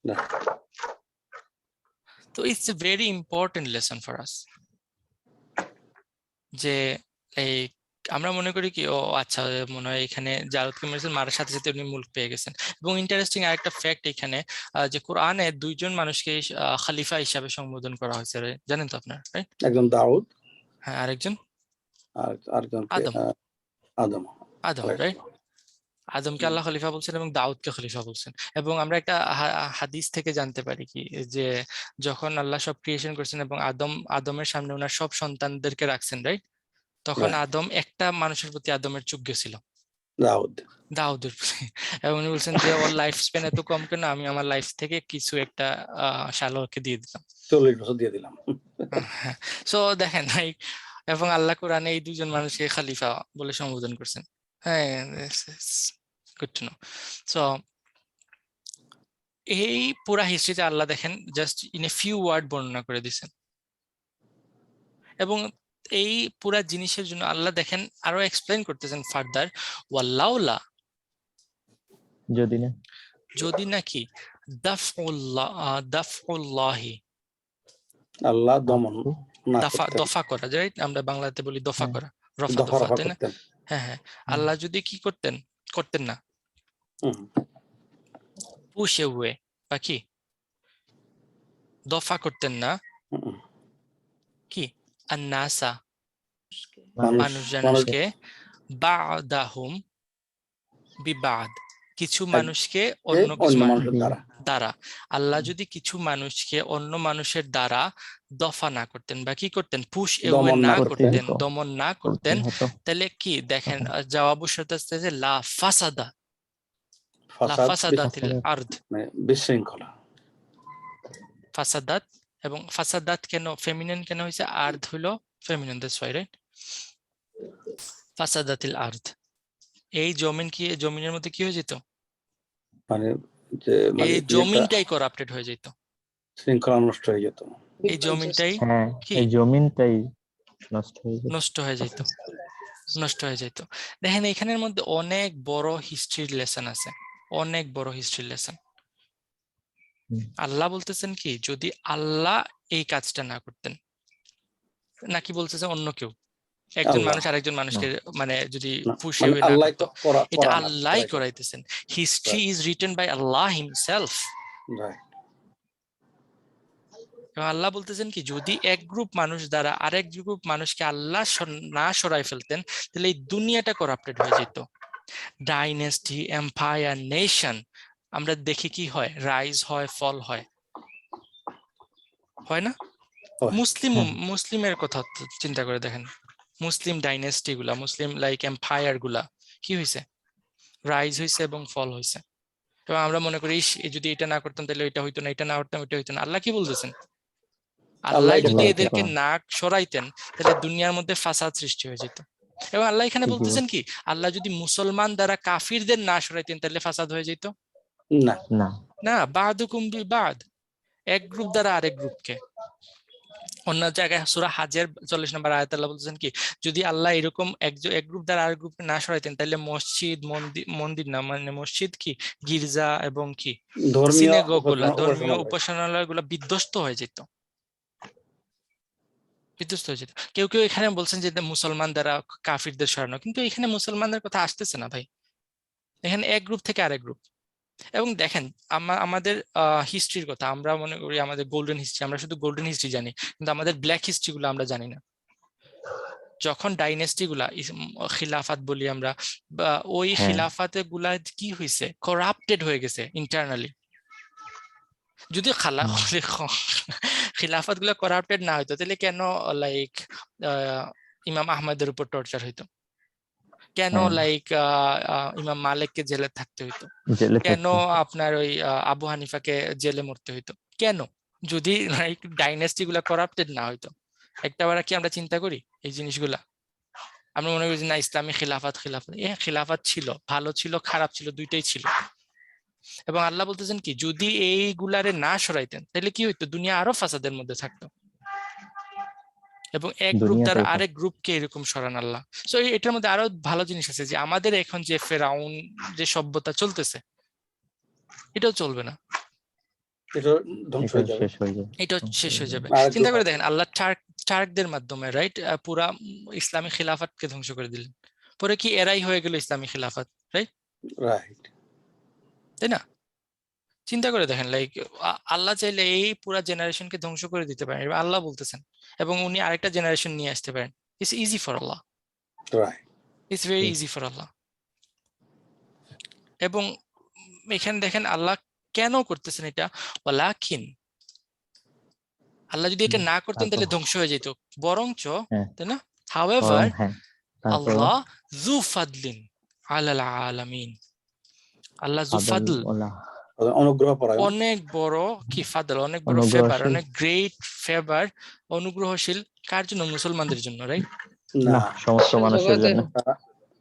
না। তো it's a very important lesson for us, যে এই আমরা মনে করি কি ও আচ্ছা মনে হয় এখানে জারুদকে মেরেছেন, মারার সাথে সাথে উনি মুলক পেয়ে গেছেন। এবং ইন্টারেস্টিং আরেকটা ফ্যাক্ট এখানে, যে কোরআনে 2 জন মানুষকে খলিফা হিসাবে সম্বোধন করা হয়েছে, জানেন তো আপনার, রাইট? একজন দাউদ, হ্যাঁ, আরেকজন আর আরেকজন আদম, আদম, আদম, রাইট? আদমকে আল্লাহ খলিফা বলছেন এবং দাউদকে খলিফা বলছেন। এবং আমরা একটা হাদিস থেকে জানতে পারি কি, যে যখন আল্লাহ সব ক্রিয়েশন করছেন এবং আদমের সামনে ওনার সব সন্তানদেরকে রাখছেন, রাইট, তখন Right. আদম একটা মানুষের প্রতি আদমের চোখ গেছিল, দাউদ। দাউদের প্রতি। এবং উনি বলছেন যে ওর লাইফ স্প্যান এত কম কেন, আমি আমার লাইফ থেকে কিছু একটা শালোকে দিয়ে দিলাম। 40 বছর দিয়ে দিলাম। সো দেখেন ভাই, এবং আল্লাহ কোরআনে এই 2 জন মানুষকে খলিফা বলে সম্বোধন করছেন। হ্যাঁ, গুড টু নো। সো এই পুরা হিস্ট্রিতে আল্লাহ দেখেন just in a few word বর্ণনা করে দিয়েছেন। এবং এই পুরা জিনিসের জন্য আল্লাহ দেখেন আরো এক্সপ্লেইন করতেছেন ফার্দার, ওয়াল্লাউলা, যদি না যদি নাকি দাফউল্লাহি, আল্লাহ দমন না দফা করতেন, দফা করা যায়, আমরা বাংলাতে বলি দফা হ্যাঁ। করা, রফা দফা দফা, রফা তাই না? করতেন। হ্যাঁ হ্যাঁ, আল্লাহ যদি কি করতেন, করতেন না, হুম, পুষে হুয়ে বা কি দফা করতেন না, হুম, কি আন্নাসা, মানুষ মানুষ জানুষকে, বাদাহুম বিবাদ, কিছু মানুষকে অন্য কিছু অন্য মানুষ মানুষের দ্বারা দ্বারা, আল্লাহ যদি কিছু মানুষকে অন্য মানুষের দ্বারা দফা না করতেন বা কি করতেন, পুশ এওয়ে দমন না না করতে করতেন, হতো। দমন না করতে করতেন, হতো তাহলে কি দেখেন জবাবু শর্ত আছে যে লা ফাসাদা, লা ফাসাদ ফাসাদাতিল আরদ, মানে বিশৃঙ্খলা। ফাসাদাত, এবং ফাসাদাত কেন ফেমিনিন কেন হয়েছে, আর্দ হলো ফেমিনিন, দ্যাটস ওয়াই, রাইট? ফাসাদাতিল আর্দ, এই জমিন কি, জমিনের মধ্যে কি হয়ে যেত, মানে যে মানে এই ইয়েটা জমিনটাই করাপ্টেড হয়ে যেত, শৃঙ্খলা নষ্ট হয়ে যেত। এই জমিনটাই হ্যাঁ, কি এই জমিনটাই নষ্ট হয়ে যেত। নষ্ট হয়ে যেত, নষ্ট হয়ে যেত। দেখেন এখানের মধ্যে অনেক বড় হিস্ট্রির লেসন আছে, অনেক বড় হিস্ট্রির লেসন। হুম। আল্লাহ বলতেছেন কি, যদি আল্লাহ এই কাজটা না করতেন, নাকি বলতেছে অন্য কেউ, একজন আল্লাহ মানুষ আরেকজন মানুষকে মানে যদি না, পুষে মানে না আল্লাহ করতো, এটা আল্লাহ করাইছেন। করাইতেছেন। History is written by Allah himself. Right. এবং আল্লাহ বলতেছেন কি, যদি এক গ্রুপ মানুষ দ্বারা আরেক গ্রুপ মানুষকে আল্লাহ না সরাই ফেলতেন, তাহলে এই দুনিয়াটা করাপ্টেড হয়ে যেত। ডাইনেস্টি, এম্পায়ার, নেশন, আমরা দেখি কি হয়, রাইজ হয়, ফল হয়, হয় না? হয়। মুসলিম হ্যাঁ। মুসলিমের কথা চিন্তা করে দেখেন, মুসলিম ডাইনেস্টি গুলা, মুসলিম লাইক এম্পায়ার গুলা কি হয়েছে, রাইজ হয়েছে এবং ফল হয়েছে। এবং আমরা মনে করি যদি এটা না করতাম তাহলে এটা হইতো না, এটা না করতাম এটা হইতো না। আল্লাহ কি বলতেছেন, আল্লাহ এটা যদি করাইতে এদেরকে পারে। না সরাইতেন তাহলে দুনিয়ার মধ্যে ফাসাদ সৃষ্টি হয়ে যেত। এবং আল্লাহ এখানে ঠিকই বলতেছেন কি, আল্লাহ যদি মুসলমান দ্বারা কাফিরদের না সরাইতেন তাহলে ফাসাদ হয়ে যেত না, না, না। বাদুকুম বিবাদ, এক গ্রুপ দ্বারা আরেক গ্রুপকে, অন্য জায়গায় সূরা হাজের 40 নম্বর আয়াতে আল্লাহ বলতেছেন কি, যদি আল্লাহ এরকম এক গ্রুপ দ্বারা আরেক গ্রুপকে না সরাইতেন তাহলে মসজিদ, মন্দির না মানে মসজিদ কি, গির্জা এবং কি ধর্মীয় সিনেগগ গুলা, ধর্মীয় উপাসনালয়। উপাসনালয় গুলা বিধ্বস্ত হয়ে যেত, বিধ্বস্ত হয়ে যেত। কেউ কেউ এখানে বলছেন যে এটা মুসলমান দ্বারা কাফিরদের সরানো, কিন্তু এখানে মুসলমানদের কথা আসতেছে না ভাই, এখানে এক গ্রুপ থেকে আরেক গ্রুপ। এবং দেখেন আমাদের হিস্ট্রির কথা আমরা মনে করি আমাদের গোল্ডেন হিস্ট্রি, আমরা শুধু গোল্ডেন হিস্ট্রি জানি, কিন্তু আমাদের ব্ল্যাক হিস্ট্রি গুলো আমরা জানি না। যখন ডাইনেস্টি গুলা খিলাফাত বলি আমরা, বা ওই হ্যাঁ। খিলাফাতে গুলা কি হয়েছে, করাপ্টেড হয়ে গেছে ইন্টারনালি। যদি খিলাফাত গুলা করাপ্টেড না হইতো তাহলে কেন লাইক ইমাম আহমদের উপর টর্চার হইতো, কেন হ্যাঁ। লাইক ইমাম মালিককে জেলে থাকতে হইতো, জেলে কেন থাকতো। আপনার ওই আবু হানিফাকে জেলে মরতে হইতো, কেন? যদি লাইক ডাইনেস্টি গুলা করাপ্টেড না হইতো। একটা বার কি আমরা চিন্তা করি এই জিনিসগুলা, আমরা মনে করি যে না ইসলামী খিলাফাত, খিলাফাত ছিল, ভালো ছিল, খারাপ ছিল, দুইটাই ছিল। এবং আল্লাহ বলতেছেন কি, যদি এইগুলারে না সরাইতেন তাহলে কি হইতো, দুনিয়া আরো ফাসাদের মধ্যে থাকতো। এবং এক গ্রুপ দ্বারা দুনিয়াটাই আরেক গ্রুপকে এরকম সরান আল্লাহ। সো এটার মধ্যে আরো ভালো জিনিস আছে যে আমাদের এখন যে ফেরাউন যে সভ্যতা চলতেছে এটাও চলবে না, এটা ধ্বংস এটা হয়ে যাবে। শেষ হয়ে যাবে। এটাও শেষ হয়ে যাবে। আরেক চিন্তা গ্রুপ করে দেখেন, আল্লাহ টার্কদের মাধ্যমে রাইট পুরা ইসলামী খিলাফতকে ধ্বংস করে দিলেন, পরে কি এরাই হয়ে গেল ইসলামী খিলাফত, রাইট? রাইট। তাই না? চিন্তা করে দেখেন, লাইক আল্লাহ চাইলে এই পুরা জেনারেশনকে ধ্বংস করে দিতে পারেন, এবার আল্লাহ বলতেছেন, এবং উনি আরেকটা জেনারেশন নিয়ে আসতে পারেন। It's easy for Allah, right. It's very easy for Allah. এবং এখানে দেখেন আল্লাহ কেন করতেছেন এটা, ওয়ালাকিন, আল্লাহ যদি এটা না করতেন তাহলে ধ্বংস হয়ে যেত, বরঞ্চ হ্যাঁ। তাই না, হাওয়েভার হ্যাঁ, তারপর আল্লাহ যু ফাদলিন আলাল আলামিন, আল্লাহ যু ফাদল, অনুগ্রহ পরায়ণ, অনেক বড় কি ফাদল, অনেক বড় ফেভার, অনুগ্রহশীল। অনেক গ্রেট ফেভার, অনুগ্রহশীল কার জন্য, মুসলমানদের জন্য, রাইট? না না, সমস্ত মানুষের জন্য।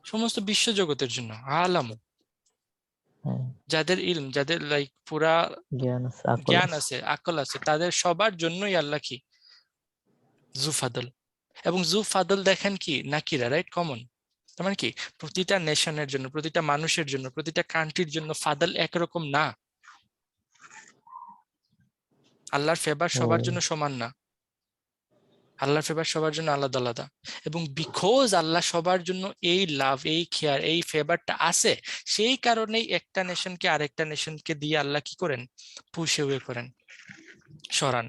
সমস্ত বিশ্ব জগতের জন্য। আলাম, হ্যাঁ, যাদের ইলম, যাদের লাইক পুরা জ্ঞান আছে, আকল জ্ঞান আছে। আছে, আকল আছে, তাদের সবার জন্যই আল্লাহ কি জু ফাদল, এবং জু ফাদল দেখেন কি নাকিরা, রাইট, কমন। তার মানে কি প্রতিটা নেশনের জন্য, প্রতিটা মানুষের জন্য, প্রতিটা কান্ট্রির জন্য ফাদল একরকম না। আল্লাহর ফেভার সবার ও জন্য সমান না, আল্লাহর ফেভার সবার জন্য আলাদা আলাদা। এবং বিকজ আল্লাহ সবার জন্য এই লাভ, এই কেয়ার, এই ফেভারটা আছে, সেই কারণেই একটা নেশনকে আরেকটা নেশনকে দিয়ে আল্লাহ কি করেন, পুশ অ্যাওয়ে করেন, সরান।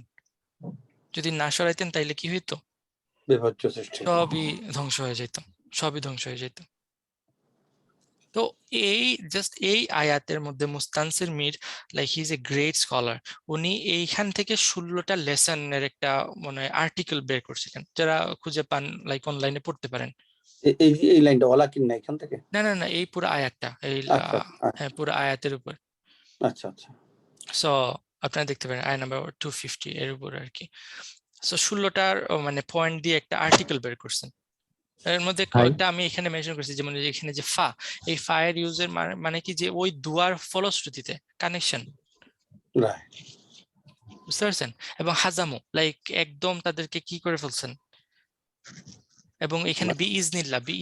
যদি না সরাইতেন তাইলে কি হইতো, বিভৎস সৃষ্টি। সবই ধ্বংস হয়ে যেত, সবই ধ্বংস হয়ে যেত। তো এই জাস্ট এই আয়াতের মধ্যে Mustansir Mir, like he is a great scholar, উনি এইখান থেকে 16টা লেসনের একটা মানে আর্টিকেল বের করছিলেন, যারা খুঁজে পান লাইক অনলাইনে পড়তে পারেন। এই লাইনটা ওয়ালাকিন না এখান থেকে? না না না, এই পুরো আয়াতটা, এই আচ্ছা হ্যাঁ পুরো আয়াতের উপর। আচ্ছা আচ্ছা। সো আপনারা দেখতে পারেন আয়াত নাম্বার 250 এর উপর আর কি। সো 16টার মানে পয়েন্ট দিয়ে একটা আর্টিকেল বের করছেন। এর মধ্যে ভাই কয়েকটা আমি এখানে মেনশন করছি, যেমন এখানে যে ফা, এই ফা এর ইউজের মানে কি, যে ওই দুয়ার ফলশ্রুতিতে কানেকশন, রাইট। বুঝতে পারছেন? এবং হাজামু, লাইক একদম তাদেরকে কি করে ফেলছেন। এবং এখানে বি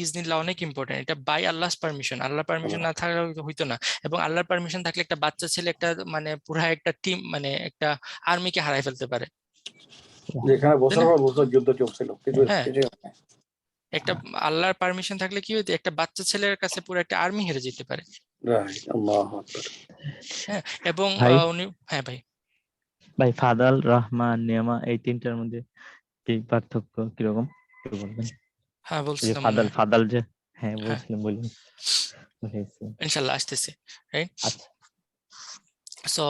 ইজনিল্লাহ অনেক ইম্পর্টেন্ট, এটা বাই আল্লাহস পারমিশন, আল্লাহর পারমিশন না থাকলে হইতো না। এবং আল্লাহর পারমিশন থাকলে একটা বাচ্চা ছেলে একটা মানে পুরা একটা টিম মানে একটা আর্মিকে হারাই ফেলতে পারে, যেখানে তাই বছর না? পর বছর যুদ্ধ চলছিল, কিছু হ্যাঁ, কিছু একটা আল্লাহর পারমিশন থাকলে কি হইতো, একটা বাচ্চা ছেলের কাছে পুরো একটা আর্মি হেরে যেতে পারে। রাইট। আল্লাহু আকবার। হ্যাঁ, এবং ভাই উনি, হ্যাঁ ভাই, ভাই ফাদাল, রহমান, নিয়ামা এই তিনটার মধ্যে কি পার্থক্য কিরকম একটু বলবেন? হ্যাঁ এই যে বলছিলাম মনে ফাদাল হয়, ফাদাল যে, হ্যাঁ হ্যাঁ বলছিলাম, বলুন বুঝেছি। ইনশাল্লাহ আসতেছে, রাইট। আচ্ছা সো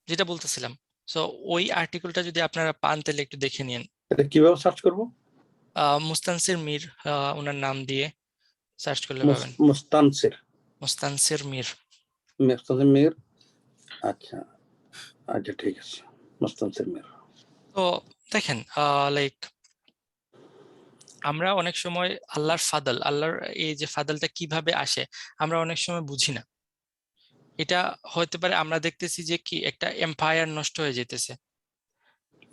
যেটা বলতেছিলাম, সো ওই আর্টিকেলটা যদি আপনারা পান তাহলে একটু দেখে নিন। এটা কিভাবে সার্চ করব? মুস্তানসির মির, ওনার নাম দিয়ে সার্চ করলে পাবেন, মুস্তানসির মুস্তানসির মির। মুস্তানসির মির। আচ্ছা আচ্ছা ঠিক আছে, মুস্তানসির মির। তো দেখেন লাইক আমরা অনেক সময় আল্লাহর ফাদল, আল্লাহর এই যে ফাদলটা কিভাবে আসে আমরা অনেক সময় বুঝি না। এটা হতে পারে আমরা দেখতেছি যে কি একটা এম্পায়ার নষ্ট হয়ে যেতেছে,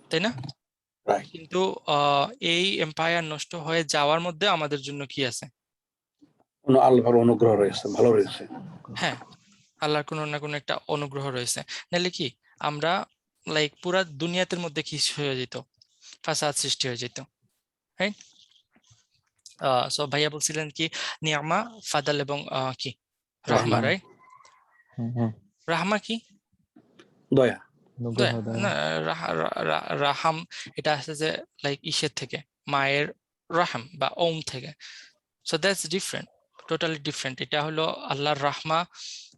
তাই না? রাইট। কিন্তু এই এম্পায়ার নষ্ট হয়ে যাওয়ার মধ্যে আমাদের জন্য কি আছে? আল্লাহর অনুগ্রহ রয়েছে, ভালো রয়েছে। হ্যাঁ, আল্লাহর কোনো না কোনো একটা অনুগ্রহ রয়েছে, নাহলে কি আমরা লাইক পুরা দুনিয়াতের মধ্যে কি হয়ে যেত, ফাসাদ সৃষ্টি হয়ে যেত, রাইট? সো ভাইয়া বলছিলেন কি নিয়ামা, ফাদাল এবং কি রাহমা, রহমান, রাইট? হ্যাঁ হ্যাঁ, রাহমা কি? দয়া। অনুগ্রহ দয়া দয়া। না, রাহাম এটা আসছে যে লাইক ইসের থেকে, মায়ের রাহাম বা ওম থেকে। So that's different, totally different. এটা হলো আল্লাহর রাহমা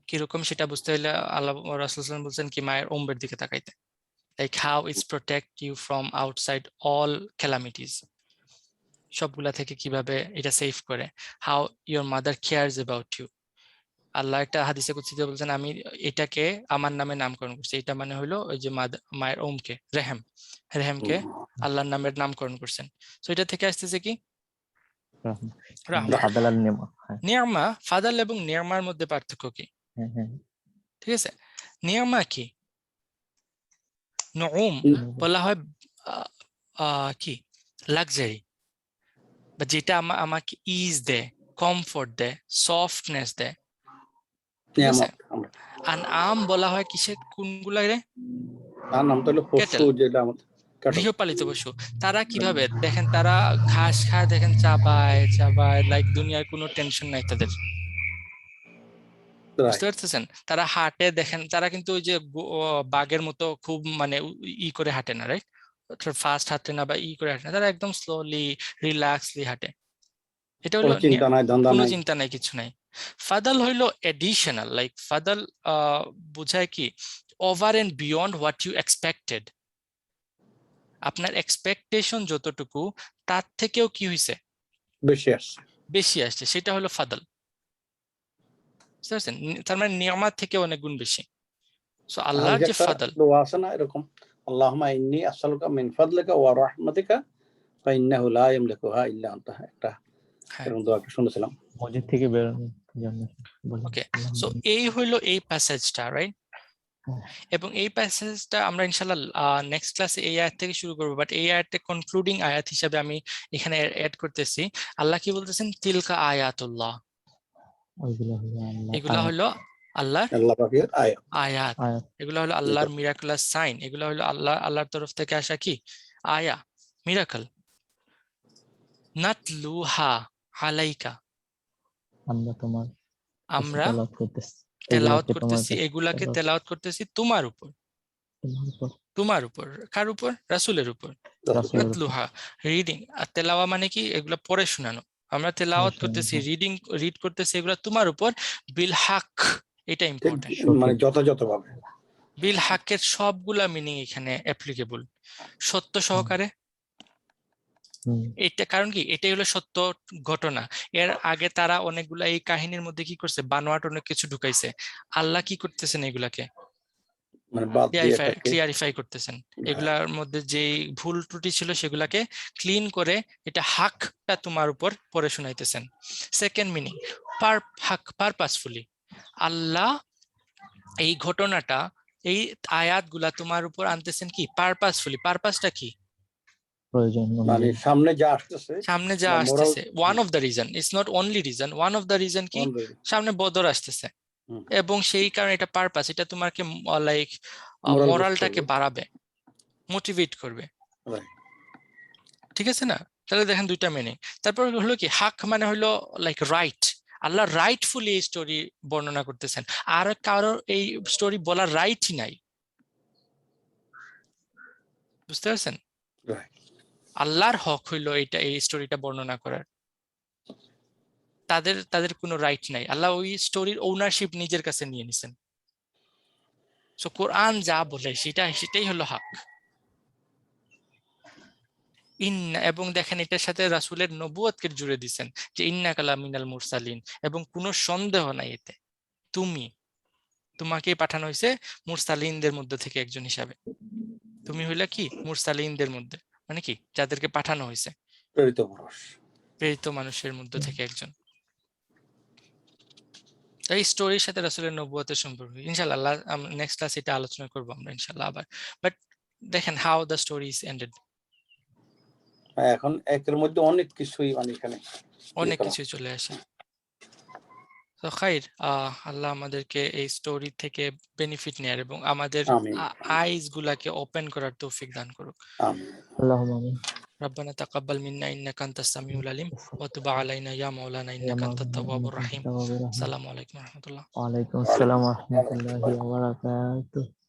কিরকম সেটা বুঝতে হলে আল্লাহ রাসূল সাল্লাল্লাহু আলাইহি ওয়াসাল্লাম বলছেন কি মায়ের ওম্বের দিকে তাকাইতে, like how it's protect you from outside all calamities, সবগুলা থেকে কিভাবে এটা সেভ করে, how your mother cares about you. আল্লাহ একটা হাদিসে কুদসিতে বলছেন আমি এটাকে আমার নামে নামকরণ করছি, এটা মানে হলো ওই যে মায়ের ওমকে, রেহেম, রেহেমকে আল্লাহর নামের নামকরণ করছেন। তো এটা থেকে আসতেছে কি রহমান, রাহমা। ফাদাল আর নিয়ামা। হ্যাঁ নিয়ামা, ফাদাল এবং নিয়ামার মধ্যে পার্থক্য কি? হ্যাঁ হ্যাঁ। ঠিক আছে, নিয়ামা কি, নুউম বলা হয় কি লাক্সারি, বা যেটা আমাকে ইজ দেয়, কমফোর্ট দেয়, সফটনেস দেয়, ঠিক আছে। আম বলা হয় কিসে, কোনগুলা রে? তার নাম তো হলো পশু, ক্যাটেল, যেটা আমাদের গৃহপালিত পশু। তারা কিভাবে দেখেন, তারা ঘাস খায়, দেখেন চাবায় চাবায়, লাইক দুনিয়ার কোনো টেনশন নাই তাদের, বুঝতে পারতেছেন? তারা হাঁটে দেখেন, তারা কিন্তু ওই যে বাঘের মতো খুব মানে ই করে হাঁটে না, রাইট? ফাস্ট হাঁটে না বা ই করে হাঁটে না, তারা একদম স্লোলি রিল্যাক্সলি হাঁটে। এটা হলো কোনো চিন্তা নাই, ধান্দা কোনো নাই। চিন্তা নাই, কিছু নাই। ফাদাল হইলো এডিশনাল, লাইক ফাদাল বোঝায় কি over and beyond what you expected, আপনার এক্সপেকটেশন যতটুকু তার থেকেও কি হইছে, বেশি আসছে। বেশি আসছে, সেটা হলো ফাদল, বুঝতে পারছেন? তার মানে নিয়ামত থেকে অনেক গুণ বেশি। সো আল্লাহর যে একটা ফাদল, দোয়া আছে না এরকম, আল্লাহুম্মা ইন্নী আসআলুকা মিন ফাদলিকা ওয়া রাহমাতিকা ফাইন্নাহু লা ইয়ামলিকুহা ইল্লা আনতা, একটা হ্যাঁ এরকম দোয়া শুনেছিলাম। মসজিদ থেকে বেরোনোর জন্য বলেন। ওকে। সো এই হইলো এই প্যাসেজটা, রাইট? এবং এই প্যাসেজটা আমরা ইনশাআল্লাহ নেক্সট ক্লাসে এই আয়াত থেকে শুরু করব, বাট এই আয়াতটা কনক্লুডিং আয়াত হিসেবে আমি এখানে অ্যাড করতেছি। আল্লাহ কি বলতেছেন? তিলকা আয়াতুল্লাহ, ওইগুলো হলো আল্লাহ এগুলা হলো আল্লাহর আল্লাহ পাকের আয়াত। আয়াত, আয়াত। এগুলো হলো আল্লাহর মিরাকুলাস সাইন, এগুলো হলো আল্লাহর তরফ থেকে আসা কি আয়া, মিরাকল। নাতলুহা আলাইকা, আমরা তোমার আমরা তেলাওয়াত করতেছি, তেলাওয়াত এগুলাকে তোমার করতেছি, কাছে এগুলাকে তেলাওয়াত করতেছি তোমার উপর। তোমার উপর, তোমার উপর কার উপর? রাসূলের উপর। রাসূলের উপর। নাতলুহা রিডিং, আর তেলাওয়া মানে কি? এগুলা পড়ে শোনানো। আমরা তেলাওয়াত করতেছি, রিড করতেছি, এগুলা তোমার উপর। বিল হক, এটা ঠিক, ইম্পর্টেন্ট। মানে যথাযথভাবে। বিল হকের সবগুলা মিনিং এখানে অ্যাপ্লিকেবল, সত্য সহকারে। এটা কারণ কি? এটাই হলো সত্য ঘটনা। এর আগে তারা অনেকগুলা এই কাহিনীর মধ্যে কি করছে? বানোয়াট অনেক কিছু ঢুকাইছে। আল্লাহ কি করতেছেন? এগুলাকে মানে বাদ দিয়ে এটাকে ক্লিয়ারিফাই করতেছেন। এগুলার মধ্যে যে ভুল ত্রুটি ছিল সেগুলাকে ক্লিন করে এটা হাকটা তোমার উপর পড়ে শোনাইতেছেন। সেকেন্ড মিনিং, হাক পারপাসফুলি। আল্লাহ এই ঘটনাটা, এই আয়াতগুলা তোমার উপর আনতেছেন কি পারপাসফুলি। পারপাসটা কি? প্রয়োজন মানে অনুযায়ী। সামনে যা আসতেছে, সামনে যা বা moral- আসতেছে, one of the reason, it's not only reason, one of the reason কি? সামনে বদর আসতেছে, হুম। এবং সেই কারণে এটা পারপাস, এটা তোমাকে লাইক Moral মোরালটাকে boost করবে। বাড়াবে, মোটিভেট করবে। Right. ঠিক আছে না? তাহলে দেখেন দুইটা মিনিং। তারপর হলো কি হাক মানে হলো লাইক রাইট, আল্লাহ রাইটফুলি এই স্টোরি বর্ণনা করতেছেন, আর কারোর এই স্টোরি বলার রাইটই নাই। বুঝতে পারছেন? Right. আল্লাহর হক হইলো এটা, এই স্টোরিটা বর্ণনা করার। তাদের কোনো রাইট নাই। আল্লাহ ওই স্টোরির ওনারশিপ নিজের কাছে নিয়ে নিছেন। সো কোরআন যা বলে সেটাই হলো হক। এবং দেখেন এটার সাথে রাসূলের নবুয়তকে জুড়ে দিয়েছেন যে ইন্নাকা লামিনাল মুরসালিন, এবং কোনো সন্দেহ নাই এতে, তোমাকে পাঠানো হয়েছে মুরসালিনদের মধ্যে থেকে একজন হিসাবে। তুমি হইলা কি? মুরসালিনদের মধ্যে, মানে কি? যাদেরকে পাঠানো হয়েছে, প্রেরিত পুরুষ। প্রেরিত মানুষের মধ্যে থেকে একজন। এই স্টোরির সাথে রাসূলের নবুয়তের সম্পর্ক ইনশাআল্লাহ নেক্সট ক্লাসে এটা আলোচনা করব আমরা ইনশাআল্লাহ আবার। বাট দেখেন how the story is ended. এখন একের মধ্যে অনেক কিছুই মানে এখানে অনেক কিছুই চলে আসে। তো খাইর, আল্লাহ আমাদেরকে এই স্টোরি থেকে বেনিফিট নেয়ার এবং আমাদের আমিন। আইজ গুলাকে ওপেন করার তৌফিক দান করুক। আমিন। আল্লাহুম্মা আমিন। ربنا تقبل منا إنك أنت السميع العليم وتب علينا يا مولانا إنك أنت التواب الرحيم. السلام عليكم ورحمة الله. ওয়ালাইকুম আসসালাম ওয়া রাহমাতুল্লাহি ওয়া বারাকাতুহু।